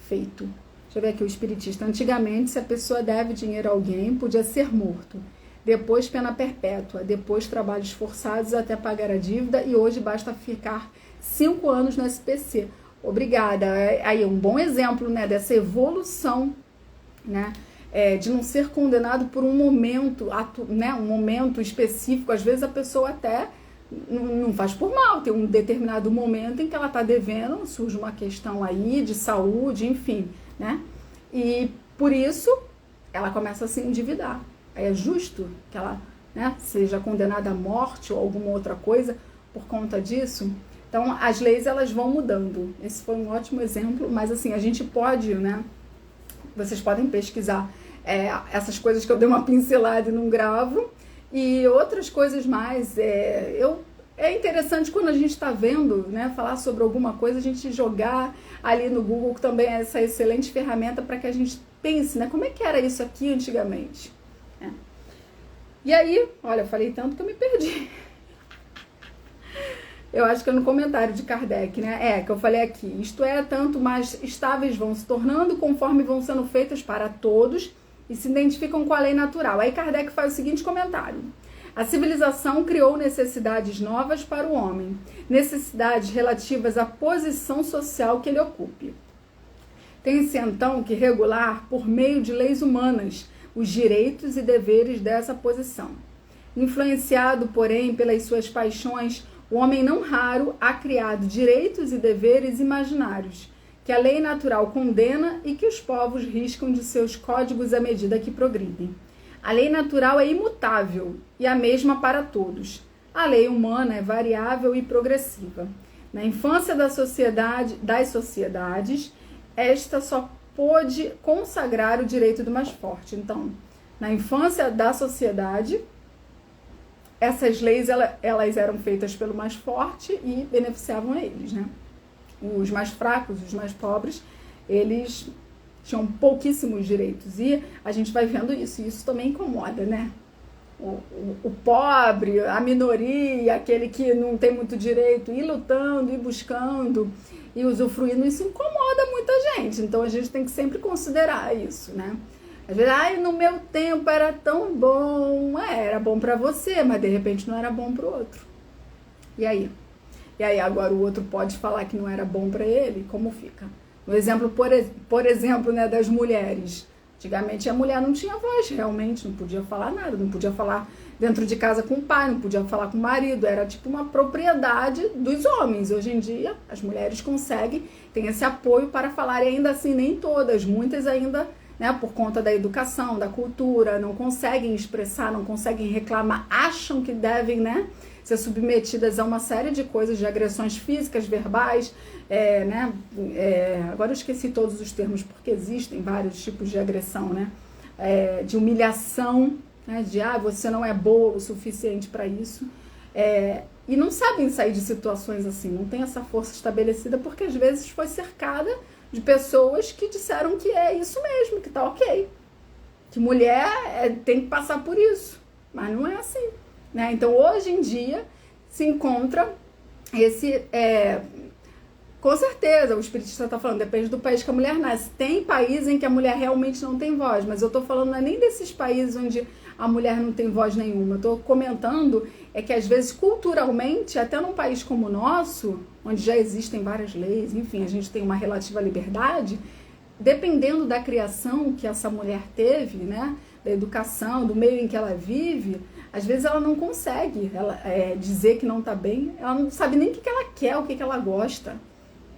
feito. Deixa eu ver aqui o espiritista. Antigamente, se a pessoa deve dinheiro a alguém, podia ser morto. Depois pena perpétua, depois trabalhos forçados até pagar a dívida, e hoje basta ficar 5 anos no SPC. Obrigada. Aí um bom exemplo, né, dessa evolução, né, de não ser condenado por um momento, né, um momento específico. Às vezes a pessoa até não faz por mal, tem um determinado momento em que ela está devendo, surge uma questão aí de saúde, enfim, né, e por isso ela começa a se endividar. Aí é justo que ela, né, seja condenada à morte ou alguma outra coisa por conta disso. Então, as leis, elas vão mudando. Esse foi um ótimo exemplo, mas assim, a gente pode, né, vocês podem pesquisar essas coisas que eu dei uma pincelada e não gravo, e outras coisas mais. É interessante quando a gente está vendo, né, falar sobre alguma coisa, a gente jogar ali no Google, que também é essa excelente ferramenta para que a gente pense, né, como é que era isso aqui antigamente. E aí, olha, eu falei tanto que eu me perdi. Eu acho que é no comentário de Kardec, né? Que eu falei aqui. Isto é, tanto mais estáveis vão se tornando conforme vão sendo feitas para todos e se identificam com a lei natural. Aí Kardec faz o seguinte comentário. A civilização criou necessidades novas para o homem, necessidades relativas à posição social que ele ocupe. Tem-se então que regular, por meio de leis humanas, os direitos e deveres dessa posição. Influenciado, porém, pelas suas paixões, o homem não raro há criado direitos e deveres imaginários, que a lei natural condena e que os povos riscam de seus códigos à medida que progridem. A lei natural é imutável e a mesma para todos. A lei humana é variável e progressiva. Na infância das sociedades, esta só pôde consagrar o direito do mais forte. Então, na infância da sociedade, essas leis elas eram feitas pelo mais forte e beneficiavam a eles, né? Os mais fracos, os mais pobres, eles tinham pouquíssimos direitos. E a gente vai vendo isso, e isso também incomoda, né? O pobre, a minoria, aquele que não tem muito direito, ir lutando, ir buscando e usufruindo, isso incomoda muita gente. Então a gente tem que sempre considerar isso, né? Às vezes, no meu tempo era tão bom. Era bom para você, mas de repente não era bom para o outro. E aí? E aí agora o outro pode falar que não era bom para ele? Como fica? No exemplo, por exemplo, né, das mulheres. Antigamente a mulher não tinha voz, realmente, não podia falar nada, não podia falar dentro de casa com o pai, não podia falar com o marido, era tipo uma propriedade dos homens. Hoje em dia as mulheres conseguem, têm esse apoio para falar, e ainda assim nem todas, muitas ainda, né, por conta da educação, da cultura, não conseguem expressar, não conseguem reclamar, acham que devem, né, ser submetidas a uma série de coisas, de agressões físicas, verbais, agora eu esqueci todos os termos, porque existem vários tipos de agressão, né, de humilhação, né, de você não é boa o suficiente para isso, e não sabem sair de situações assim, não tem essa força estabelecida, porque às vezes foi cercada de pessoas que disseram que é isso mesmo, que tá ok, que mulher tem que passar por isso, mas não é assim, né? Então hoje em dia se encontra esse, com certeza, o espiritista está falando, depende do país que a mulher nasce. Tem países em que a mulher realmente não tem voz, mas eu estou falando não é nem desses países onde a mulher não tem voz nenhuma. Eu estou comentando que às vezes culturalmente, até num país como o nosso, onde já existem várias leis, enfim, a gente tem uma relativa liberdade, dependendo da criação que essa mulher teve, né, da educação, do meio em que ela vive, às vezes ela não consegue dizer que não está bem, ela não sabe nem o que ela quer, o que ela gosta.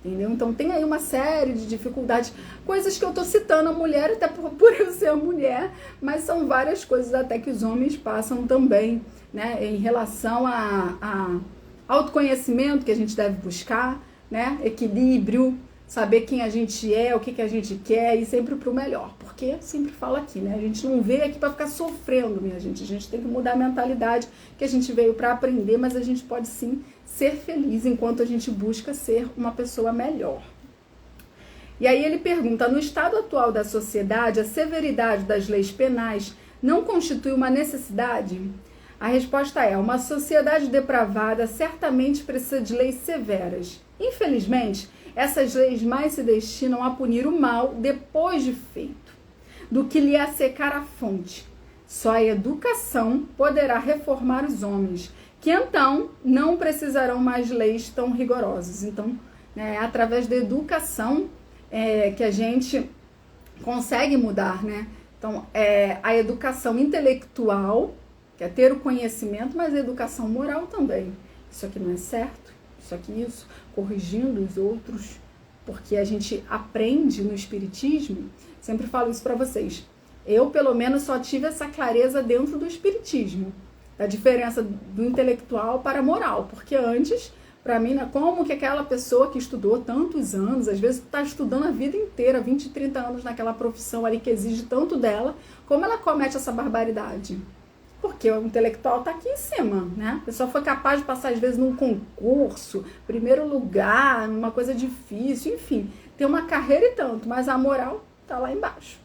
Entendeu? Então tem aí uma série de dificuldades, coisas que eu estou citando a mulher, até por eu ser mulher, mas são várias coisas até que os homens passam também, né, em relação a autoconhecimento que a gente deve buscar, né, equilíbrio, saber quem a gente é, o que a gente quer e sempre para o melhor, porque sempre falo aqui, né, a gente não veio aqui para ficar sofrendo, minha gente, a gente tem que mudar a mentalidade que a gente veio para aprender, mas a gente pode sim ser feliz enquanto a gente busca ser uma pessoa melhor. E aí ele pergunta, no estado atual da sociedade, a severidade das leis penais não constitui uma necessidade? A resposta é, uma sociedade depravada certamente precisa de leis severas. Infelizmente, essas leis mais se destinam a punir o mal depois de feito, do que lhe a secar a fonte. Só a educação poderá reformar os homens, que então não precisarão mais de leis tão rigorosas. Então, é através da educação que a gente consegue mudar, né? Então, a educação intelectual, que é ter o conhecimento, mas a educação moral também. Isso aqui não é certo, isso, corrigindo os outros, porque a gente aprende no espiritismo, sempre falo isso para vocês, eu pelo menos só tive essa clareza dentro do espiritismo, a diferença do intelectual para a moral, porque antes, para mim, né, como que aquela pessoa que estudou tantos anos, às vezes está estudando a vida inteira, 20, 30 anos naquela profissão ali que exige tanto dela, como ela comete essa barbaridade? Porque o intelectual está aqui em cima, né? A pessoa foi capaz de passar, às vezes, num concurso, primeiro lugar, numa coisa difícil, enfim, tem uma carreira e tanto, mas a moral está lá embaixo.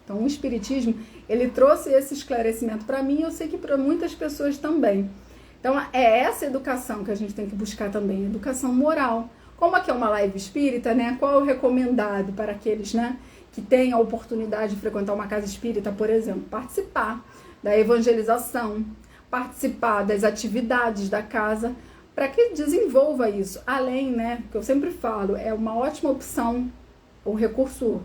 Então, o Espiritismo, ele trouxe esse esclarecimento para mim e eu sei que para muitas pessoas também. Então, é essa educação que a gente tem que buscar também, educação moral. Como aqui é uma live espírita, né? Qual é o recomendado para aqueles, né, que têm a oportunidade de frequentar uma casa espírita, por exemplo? Participar da evangelização, participar das atividades da casa, para que desenvolva isso. Além, né, que eu sempre falo, é uma ótima opção, o recurso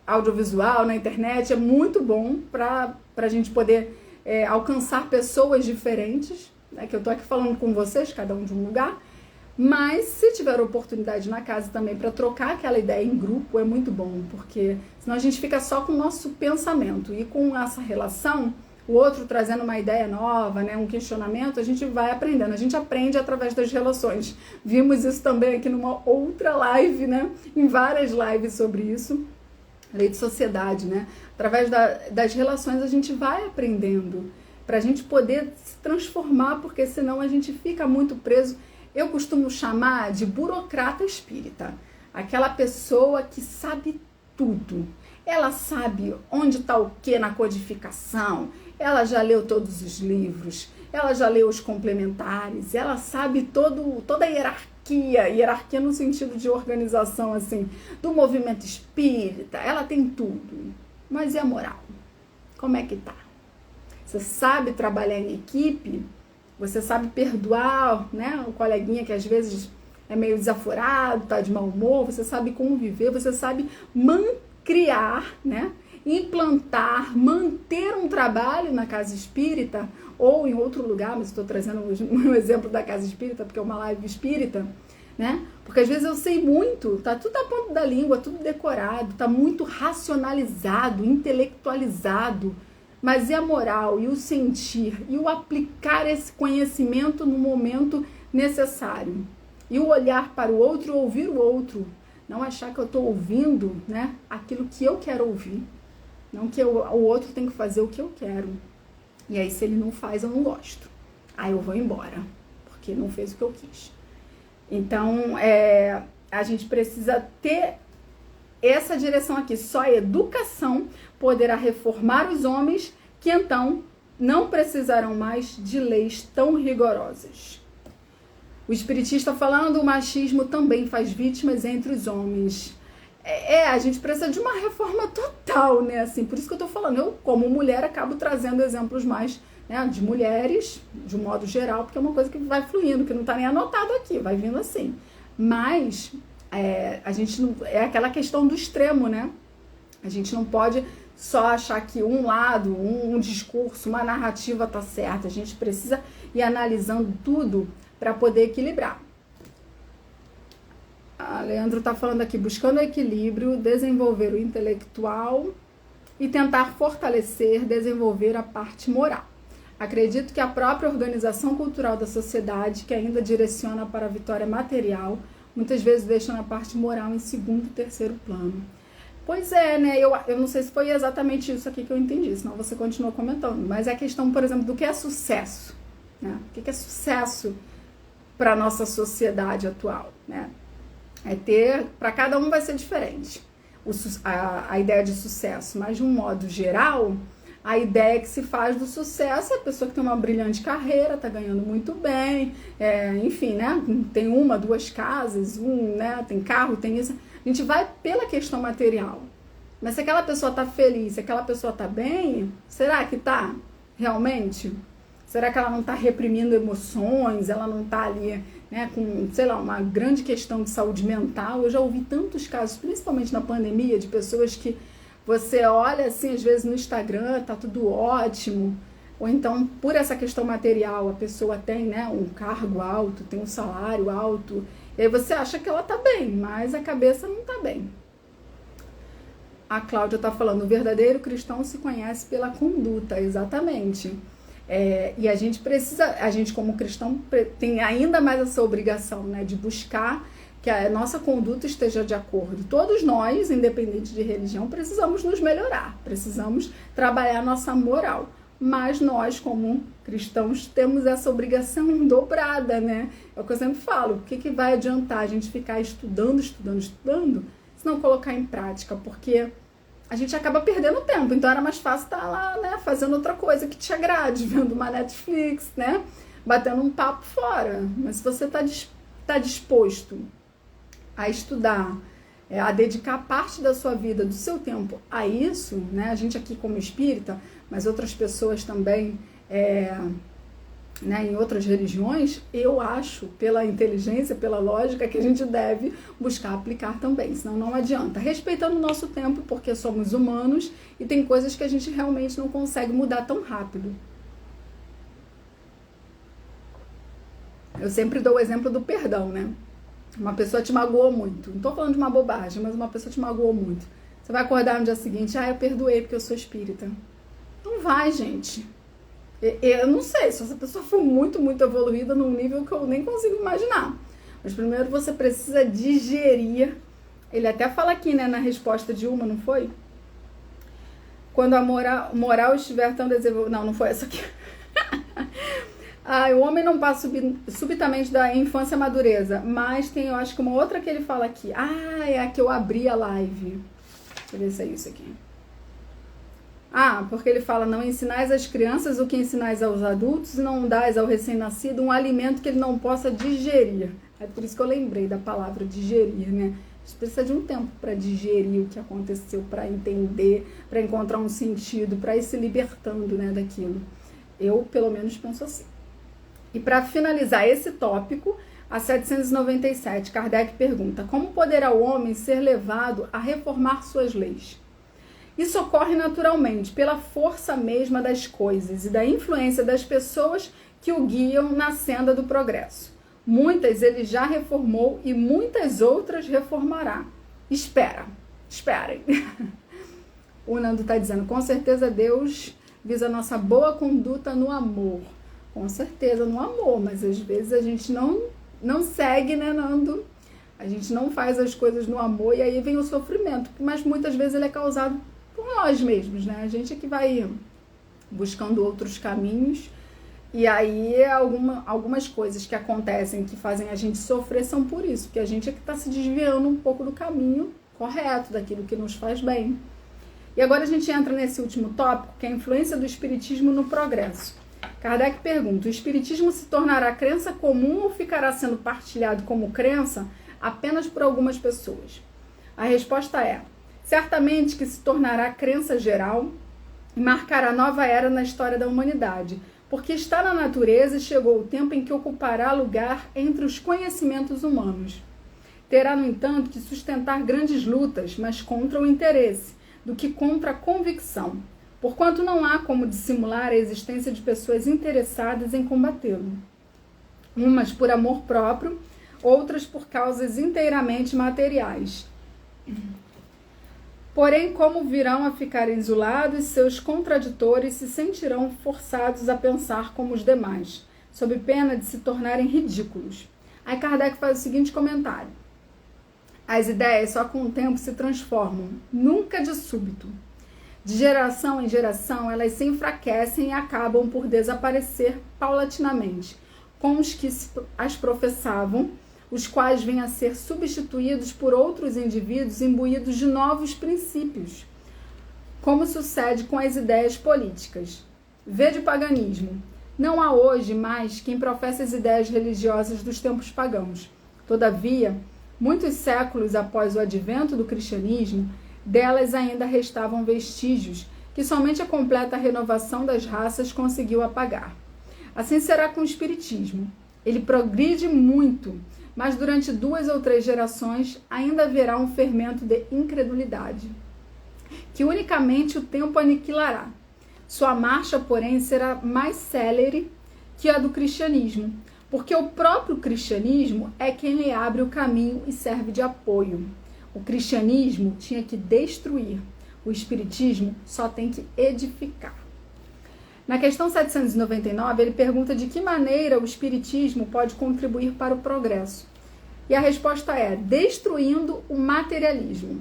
audiovisual na internet é muito bom para a gente poder alcançar pessoas diferentes, né, que eu tô aqui falando com vocês, cada um de um lugar, mas se tiver oportunidade na casa também para trocar aquela ideia em grupo, é muito bom, porque senão a gente fica só com o nosso pensamento, e com essa relação, o outro trazendo uma ideia nova, né, um questionamento, a gente vai aprendendo, a gente aprende através das relações. Vimos isso também aqui numa outra live, né, em várias lives sobre isso, lei de sociedade, né? Através das relações a gente vai aprendendo para a gente poder se transformar, porque senão a gente fica muito preso. Eu costumo chamar de burocrata espírita, aquela pessoa que sabe tudo. Ela sabe onde está o que na codificação, ela já leu todos os livros, ela já leu os complementares, ela sabe toda a hierarquia no sentido de organização, assim, do movimento espírita, ela tem tudo. Mas e a moral? Como é que tá? Você sabe trabalhar em equipe? Você sabe perdoar, né, o coleguinha que às vezes é meio desaforado, tá de mau humor? Você sabe conviver, você sabe criar, né, implantar, manter um trabalho na casa espírita ou em outro lugar, mas estou trazendo um exemplo da casa espírita, porque é uma live espírita, né? Porque às vezes eu sei muito, tá tudo na ponta da língua, tudo decorado, tá muito racionalizado, intelectualizado, mas e a moral, e o sentir, e o aplicar esse conhecimento no momento necessário? E o olhar para o outro, ouvir o outro, não achar que eu estou ouvindo, né, aquilo que eu quero ouvir, não que o outro tem que fazer o que eu quero. E aí, se ele não faz, eu não gosto. Aí eu vou embora, porque não fez o que eu quis. Então, a gente precisa ter essa direção aqui. Só a educação poderá reformar os homens, que então não precisarão mais de leis tão rigorosas. O espiritista falando, o machismo também faz vítimas entre os homens. A gente precisa de uma reforma total, né? Assim, por isso que eu tô falando, eu como mulher acabo trazendo exemplos mais, né, de mulheres, de um modo geral, porque é uma coisa que vai fluindo, que não tá nem anotado aqui, vai vindo assim. Mas a gente não, é aquela questão do extremo, né? A gente não pode só achar que um lado, um discurso, uma narrativa tá certa. A gente precisa ir analisando tudo para poder equilibrar. A Leandro está falando aqui, buscando equilíbrio, desenvolver o intelectual e tentar fortalecer, desenvolver a parte moral. Acredito que a própria organização cultural da sociedade, que ainda direciona para a vitória material, muitas vezes deixa a parte moral em segundo e terceiro plano. Pois é, né? Eu não sei se foi exatamente isso aqui que eu entendi, senão você continua comentando. Mas é a questão, por exemplo, do que é sucesso, né? O que é sucesso para a nossa sociedade atual, né? Para cada um vai ser diferente a ideia de sucesso, mas de um modo geral, a ideia que se faz do sucesso é a pessoa que tem uma brilhante carreira, tá ganhando muito bem, enfim, né? Tem uma, duas casas, né? Tem carro, tem isso. A gente vai pela questão material. Mas se aquela pessoa tá feliz, se aquela pessoa tá bem, será que tá realmente? Será que ela não está reprimindo emoções? Ela não está ali, né, com, sei lá, uma grande questão de saúde mental? Eu já ouvi tantos casos, principalmente na pandemia, de pessoas que você olha assim, às vezes no Instagram, tá tudo ótimo. Ou então, por essa questão material, a pessoa tem, né, um cargo alto, tem um salário alto. E aí você acha que ela tá bem, mas a cabeça não tá bem. A Cláudia tá falando, o verdadeiro cristão se conhece pela conduta, exatamente. E a gente como cristão tem ainda mais essa obrigação, né, de buscar que a nossa conduta esteja de acordo. Todos nós, independente de religião, precisamos nos melhorar, precisamos trabalhar a nossa moral. Mas nós, como cristãos, temos essa obrigação dobrada, né? É o que eu sempre falo, o que vai adiantar a gente ficar estudando, se não colocar em prática? Porque a gente acaba perdendo tempo, então era mais fácil estar lá, né, fazendo outra coisa que te agrade, vendo uma Netflix, né, batendo um papo fora. Mas se você tá disposto a estudar, a dedicar parte da sua vida, do seu tempo a isso, né, a gente aqui como espírita, mas outras pessoas também, né, em outras religiões, eu acho, pela inteligência, pela lógica, que a gente deve buscar aplicar também, senão não adianta. Respeitando o nosso tempo, porque somos humanos e tem coisas que a gente realmente não consegue mudar tão rápido. Eu sempre dou o exemplo do perdão, né? Uma pessoa te magoou muito. Não tô falando de uma bobagem, mas uma pessoa te magoou muito. Você vai acordar no dia seguinte, eu perdoei porque eu sou espírita. Não vai, gente. Eu não sei, se essa pessoa for muito, muito evoluída num nível que eu nem consigo imaginar. Mas primeiro você precisa digerir. Ele até fala aqui, né, na resposta de uma, não foi? Quando a moral estiver tão desenvolvida... Não foi essa aqui. O homem não passa subitamente da infância à madureza. Mas tem, eu acho que uma outra que ele fala aqui. É a que eu abri a live. Deixa eu ver se é isso aqui. Porque ele fala, não ensinais às crianças o que ensinais aos adultos e não dais ao recém-nascido um alimento que ele não possa digerir. É por isso que eu lembrei da palavra digerir, né? A gente precisa de um tempo para digerir o que aconteceu, para entender, para encontrar um sentido, para ir se libertando, né, daquilo. Eu, pelo menos, penso assim. E para finalizar esse tópico, a 797, Kardec pergunta, como poderá o homem ser levado a reformar suas leis? Isso ocorre naturalmente, pela força mesma das coisas e da influência das pessoas que o guiam na senda do progresso. Muitas ele já reformou e muitas outras reformará. Esperem. O Nando está dizendo, com certeza Deus visa a nossa boa conduta no amor. Com certeza no amor, mas às vezes a gente não segue, né, Nando? A gente não faz as coisas no amor e aí vem o sofrimento, mas muitas vezes ele é causado por nós mesmos, né? A gente é que vai buscando outros caminhos e aí algumas coisas que acontecem que fazem a gente sofrer são por isso, porque a gente é que está se desviando um pouco do caminho correto, daquilo que nos faz bem. E agora a gente entra nesse último tópico, que é a influência do espiritismo no progresso. Kardec pergunta, o espiritismo se tornará crença comum ou ficará sendo partilhado como crença apenas por algumas pessoas? A resposta é, certamente que se tornará crença geral e marcará nova era na história da humanidade, porque está na natureza e chegou o tempo em que ocupará lugar entre os conhecimentos humanos. Terá, no entanto, que sustentar grandes lutas, mas contra o interesse, do que contra a convicção, porquanto não há como dissimular a existência de pessoas interessadas em combatê-lo. Umas por amor próprio, outras por causas inteiramente materiais. Porém, como virão a ficar isolados, seus contraditores se sentirão forçados a pensar como os demais, sob pena de se tornarem ridículos. Aí Kardec faz o seguinte comentário. As ideias só com o tempo se transformam, nunca de súbito. De geração em geração, elas se enfraquecem e acabam por desaparecer paulatinamente, com os que as professavam, os quais vêm a ser substituídos por outros indivíduos imbuídos de novos princípios, como sucede com as ideias políticas. Vede o paganismo. Não há hoje mais quem professe as ideias religiosas dos tempos pagãos. Todavia, muitos séculos após o advento do cristianismo, delas ainda restavam vestígios que somente a completa renovação das raças conseguiu apagar. Assim será com o espiritismo. Ele progride muito, mas durante 2 ou 3 gerações ainda haverá um fermento de incredulidade, que unicamente o tempo aniquilará. Sua marcha, porém, será mais célere que a do cristianismo, porque o próprio cristianismo é quem lhe abre o caminho e serve de apoio. O cristianismo tinha que destruir, o espiritismo só tem que edificar. Na questão 799, ele pergunta de que maneira o espiritismo pode contribuir para o progresso. E a resposta é destruindo o materialismo,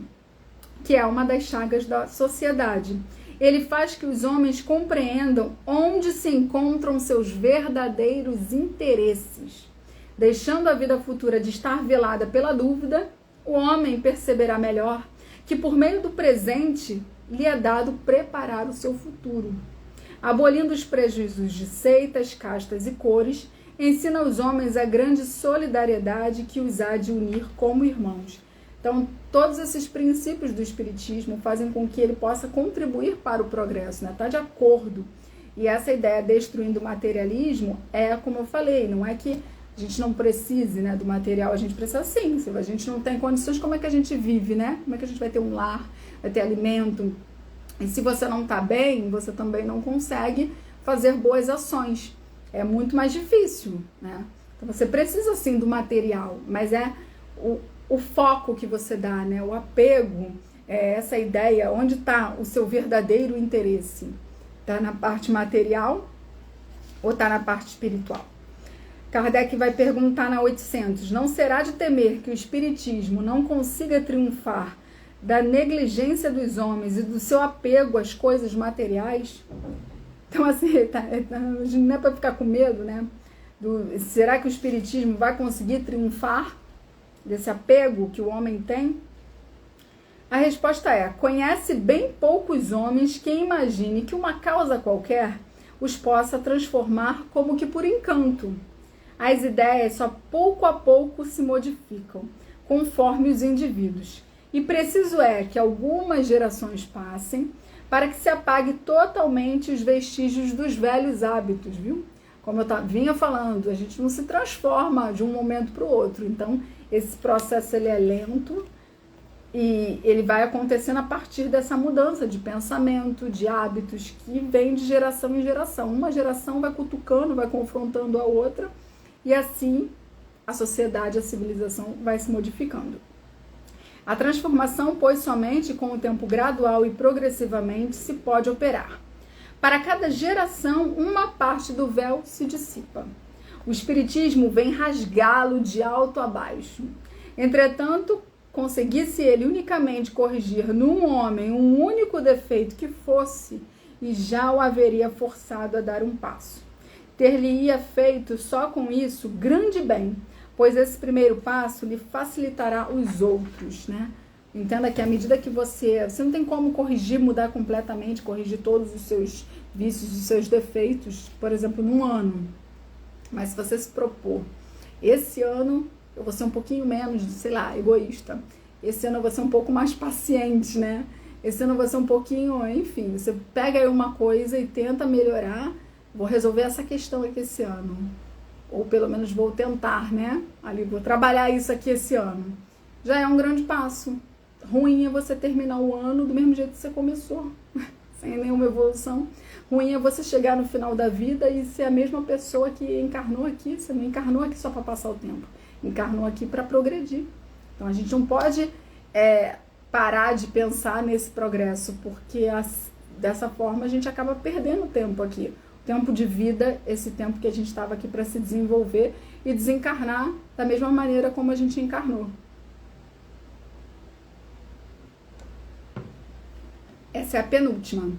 que é uma das chagas da sociedade. Ele faz que os homens compreendam onde se encontram seus verdadeiros interesses. Deixando a vida futura de estar velada pela dúvida, o homem perceberá melhor que por meio do presente lhe é dado preparar o seu futuro. Abolindo os prejuízos de seitas, castas e cores, ensina aos homens a grande solidariedade que os há de unir como irmãos. Então, todos esses princípios do espiritismo fazem com que ele possa contribuir para o progresso, né? Tá de acordo. E essa ideia destruindo o materialismo é, como eu falei, não é que a gente não precise, né, do material, a gente precisa sim. Se a gente não tem condições, como é que a gente vive, né? Como é que a gente vai ter um lar, vai ter alimento? E se você não está bem, você também não consegue fazer boas ações. É muito mais difícil, né? Então você precisa sim do material, mas é o foco que você dá, né? O apego, essa ideia, onde está o seu verdadeiro interesse? Está na parte material ou está na parte espiritual? Kardec vai perguntar na 800, não será de temer que o espiritismo não consiga triunfar da negligência dos homens e do seu apego às coisas materiais? Então, assim, não é para ficar com medo, né? Será que o espiritismo vai conseguir triunfar desse apego que o homem tem? A resposta é, conhece bem poucos homens que imagine que uma causa qualquer os possa transformar como que por encanto. As ideias só pouco a pouco se modificam, conforme os indivíduos. E preciso é que algumas gerações passem para que se apague totalmente os vestígios dos velhos hábitos, viu? Como eu vinha falando, a gente não se transforma de um momento para o outro. Então, esse processo ele é lento e ele vai acontecendo a partir dessa mudança de pensamento, de hábitos, que vem de geração em geração. Uma geração vai cutucando, vai confrontando a outra, e assim a sociedade, a civilização vai se modificando. A transformação, pois, somente com o tempo gradual e progressivamente se pode operar. Para cada geração, uma parte do véu se dissipa. O espiritismo vem rasgá-lo de alto a baixo. Entretanto, conseguisse ele unicamente corrigir num homem um único defeito que fosse, e já o haveria forçado a dar um passo. Ter-lhe-ia feito só com isso grande bem, pois esse primeiro passo lhe facilitará os outros, né? Entenda que à medida que você não tem como corrigir, mudar completamente, corrigir todos os seus vícios, os seus defeitos, por exemplo, num ano. Mas se você se propor, esse ano eu vou ser um pouquinho menos, sei lá, egoísta. Esse ano eu vou ser um pouco mais paciente, né? Esse ano eu vou ser um pouquinho, enfim, você pega aí uma coisa e tenta melhorar. Vou resolver essa questão aqui esse ano. Ou pelo menos vou tentar, né? Vou trabalhar isso aqui esse ano. Já é um grande passo. Ruim é você terminar o ano do mesmo jeito que você começou, sem nenhuma evolução. Ruim é você chegar no final da vida e ser a mesma pessoa que encarnou aqui. Você não encarnou aqui só para passar o tempo. Encarnou aqui para progredir. Então a gente não pode parar de pensar nesse progresso, porque dessa forma a gente acaba perdendo tempo aqui. Tempo de vida, esse tempo que a gente estava aqui para se desenvolver e desencarnar da mesma maneira como a gente encarnou. Essa é a penúltima.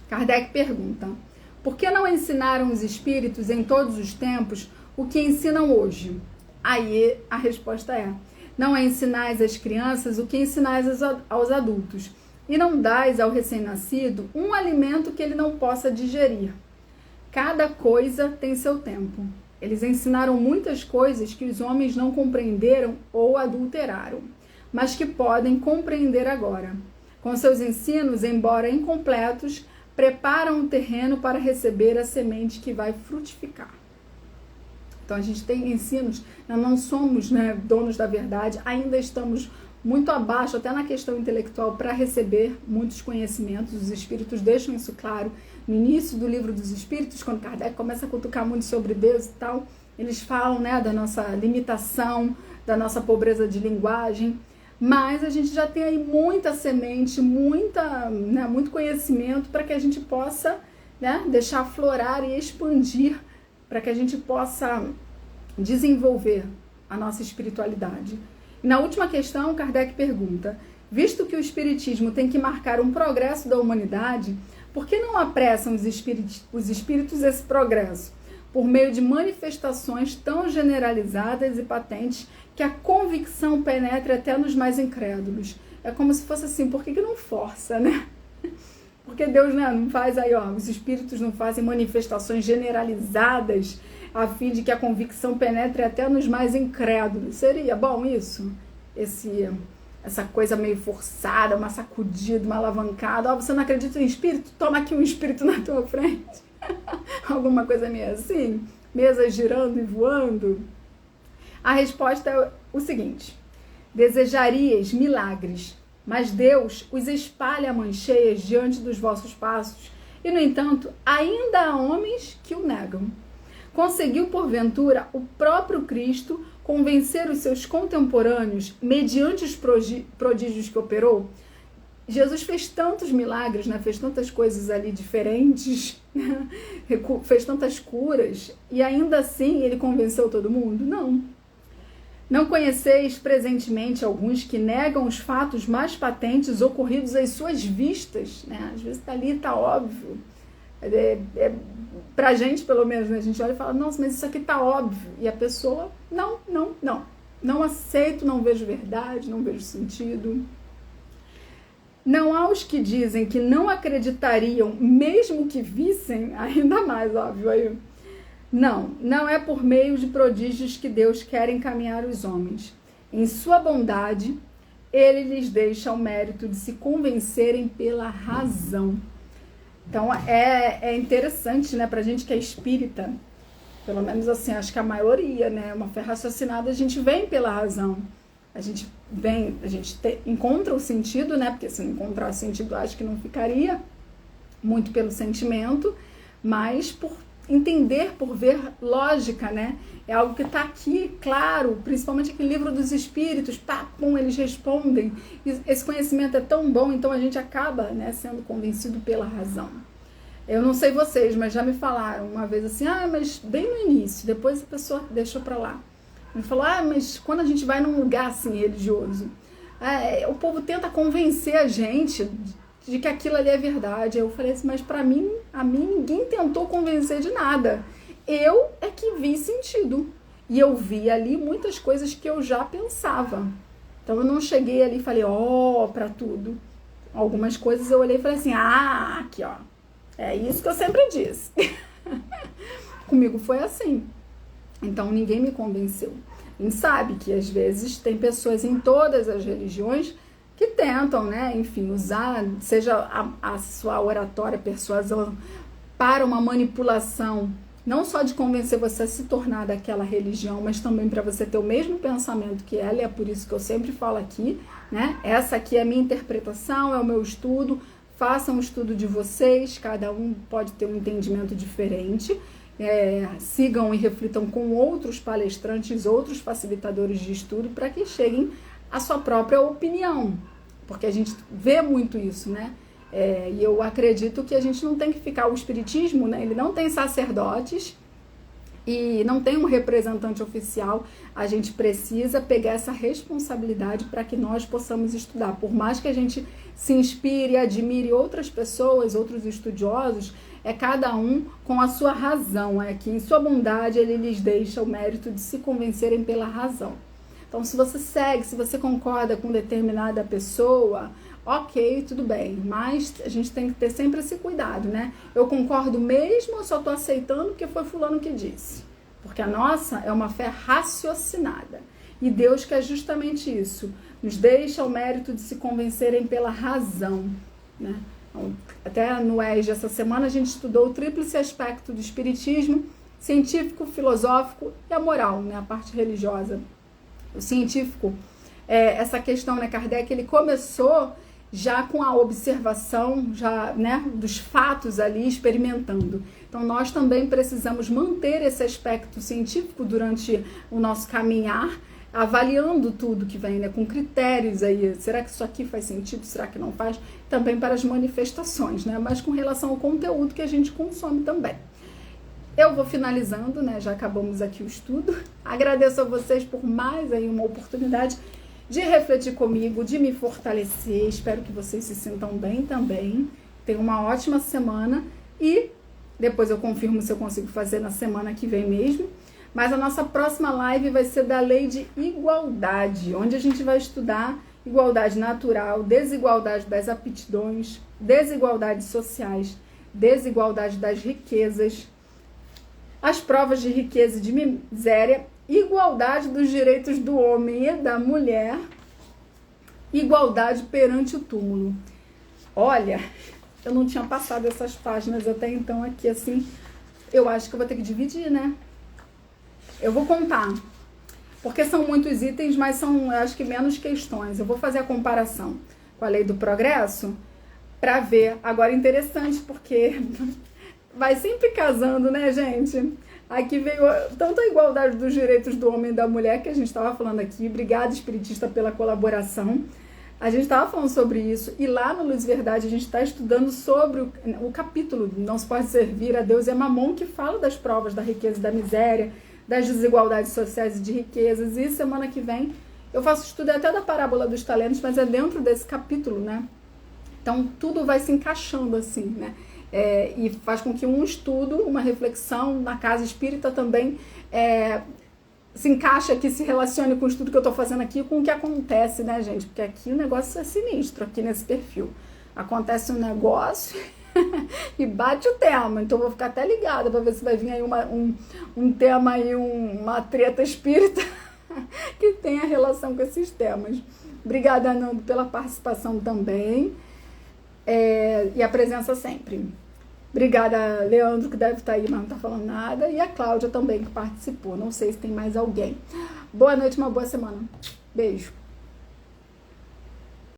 Kardec pergunta, por que não ensinaram os espíritos em todos os tempos o que ensinam hoje? Aí a resposta é, não ensinais às crianças o que ensinais aos adultos, e não dais ao recém-nascido um alimento que ele não possa digerir. Cada coisa tem seu tempo. Eles ensinaram muitas coisas que os homens não compreenderam ou adulteraram, mas que podem compreender agora. Com seus ensinos, embora incompletos, preparam o terreno para receber a semente que vai frutificar. Então a gente tem ensinos, nós não somos, né, donos da verdade, ainda estamos muito abaixo, até na questão intelectual, para receber muitos conhecimentos. Os espíritos deixam isso claro no início do livro dos espíritos, quando Kardec começa a cutucar muito sobre Deus e tal, eles falam, né, da nossa limitação, da nossa pobreza de linguagem, mas a gente já tem aí muita semente, muito conhecimento para que a gente possa né, deixar aflorar e expandir para que a gente possa desenvolver a nossa espiritualidade. E na última questão, Kardec pergunta: visto que o espiritismo tem que marcar um progresso da humanidade, por que não apressam os espíritos esse progresso? Por meio de manifestações tão generalizadas e patentes que a convicção penetre até nos mais incrédulos. É como se fosse assim, por que não força, né? Porque Deus, né, não faz aí, ó, os espíritos não fazem manifestações generalizadas a fim de que a convicção penetre até nos mais incrédulos. Seria bom isso? Essa coisa meio forçada, uma sacudida, uma alavancada. Ó, você não acredita em espírito? Toma aqui um espírito na tua frente. Alguma coisa meio assim? Mesa girando e voando? A resposta é o seguinte: desejarias milagres, mas Deus os espalha mancheias diante dos vossos passos, e, no entanto, ainda há homens que o negam. Conseguiu, porventura, o próprio Cristo convencer os seus contemporâneos mediante os prodígios que operou? Jesus fez tantos milagres, né? Fez tantas coisas ali diferentes, fez tantas curas, e ainda assim ele convenceu todo mundo? Não. Não conheceis presentemente alguns que negam os fatos mais patentes ocorridos às suas vistas, né? Às vezes tá ali, tá óbvio. Pra gente, pelo menos, né? A gente olha e fala: nossa, mas isso aqui tá óbvio. E a pessoa, não aceito, não vejo verdade, não vejo sentido. Não há os que dizem que não acreditariam, mesmo que vissem, ainda mais óbvio aí. Não é por meio de prodígios que Deus quer encaminhar os homens. Em sua bondade, ele lhes deixa o mérito de se convencerem pela razão. Então, é interessante, né, pra gente que é espírita, pelo menos assim, acho que a maioria, né, uma fé raciocinada, a gente vem pela razão. A gente encontra o sentido, né, porque se não encontrar sentido, acho que não ficaria muito pelo sentimento, mas por entender, por ver lógica, né? É algo que está aqui, claro, principalmente aqui no Livro dos Espíritos, eles respondem. Esse conhecimento é tão bom, então a gente acaba, né, sendo convencido pela razão. Eu não sei vocês, mas já me falaram uma vez assim: mas bem no início, depois a pessoa deixou para lá. Ele falou: mas quando a gente vai num lugar assim religioso, o povo tenta convencer a gente de que aquilo ali é verdade. Eu falei assim: mas a mim ninguém tentou convencer de nada. Eu é que vi sentido. E eu vi ali muitas coisas que eu já pensava. Então eu não cheguei ali e falei, para tudo. Algumas coisas eu olhei e falei assim: aqui, ó. É isso que eu sempre disse. Comigo foi assim. Então ninguém me convenceu. A gente sabe que às vezes tem pessoas em todas as religiões que tentam, né, enfim, usar, seja a sua oratória, persuasão, para uma manipulação, não só de convencer você a se tornar daquela religião, mas também para você ter o mesmo pensamento que ela, e é por isso que eu sempre falo aqui, né, essa aqui é a minha interpretação, é o meu estudo, façam um estudo de vocês, cada um pode ter um entendimento diferente, sigam e reflitam com outros palestrantes, outros facilitadores de estudo, para que cheguem à sua própria opinião, porque a gente vê muito isso, né? E eu acredito que a gente não tem que ficar, o espiritismo, né, ele não tem sacerdotes e não tem um representante oficial, a gente precisa pegar essa responsabilidade para que nós possamos estudar, por mais que a gente se inspire e admire outras pessoas, outros estudiosos, cada um com a sua razão, que em sua bondade ele lhes deixa o mérito de se convencerem pela razão. Então, se você segue, se você concorda com determinada pessoa, ok, tudo bem, mas a gente tem que ter sempre esse cuidado, né? Eu concordo mesmo ou só estou aceitando porque foi fulano que disse? Porque a nossa é uma fé raciocinada. E Deus quer justamente isso, nos deixa o mérito de se convencerem pela razão, né? Então, até no ESG essa semana a gente estudou o tríplice aspecto do espiritismo, científico, filosófico e a moral, né? A parte religiosa. O científico, essa questão, né, Kardec, ele começou já com a observação, já, né, dos fatos ali, experimentando. Então, nós também precisamos manter esse aspecto científico durante o nosso caminhar, avaliando tudo que vem, né, com critérios aí, será que isso aqui faz sentido, será que não faz? Também para as manifestações, né, mas com relação ao conteúdo que a gente consome também. Eu vou finalizando, né, já acabamos aqui o estudo, agradeço a vocês por mais aí uma oportunidade de refletir comigo, de me fortalecer, espero que vocês se sintam bem também, tenham uma ótima semana e depois eu confirmo se eu consigo fazer na semana que vem mesmo. Mas a nossa próxima live vai ser da lei de igualdade, onde a gente vai estudar igualdade natural, desigualdade das aptidões, desigualdades sociais, desigualdade das riquezas, as provas de riqueza e de miséria, igualdade dos direitos do homem e da mulher, igualdade perante o túmulo. Olha, eu não tinha passado essas páginas até então aqui, assim, eu acho que eu vou ter que dividir, né? Eu vou contar, porque são muitos itens, mas são, acho que, menos questões. Eu vou fazer a comparação com a lei do progresso para ver. Agora, interessante, porque vai sempre casando, né, gente? Aqui veio tanto a igualdade dos direitos do homem e da mulher, que a gente estava falando aqui. Obrigada, Espiritista, pela colaboração. A gente estava falando sobre isso, e lá no Luz e Verdade a gente está estudando sobre o capítulo Não se pode servir a Deus e a Mamon, que fala das provas da riqueza e da miséria, das desigualdades sociais e de riquezas, e semana que vem eu faço estudo até da parábola dos talentos, mas é dentro desse capítulo, né? Então tudo vai se encaixando assim, né? E faz com que um estudo, uma reflexão na casa espírita também se encaixe aqui, se relacione com o estudo que eu tô fazendo aqui, com o que acontece, né, gente? Porque aqui o negócio é sinistro, aqui nesse perfil. Acontece um negócio e bate o tema, então eu vou ficar até ligada para ver se vai vir aí um tema aí, uma treta espírita que tenha relação com esses temas. Obrigada, Nando, pela participação também e a presença sempre. Obrigada, Leandro, que deve estar aí, mas não está falando nada, e a Cláudia também, que participou. Não sei se tem mais alguém. Boa noite, uma boa semana. Beijo.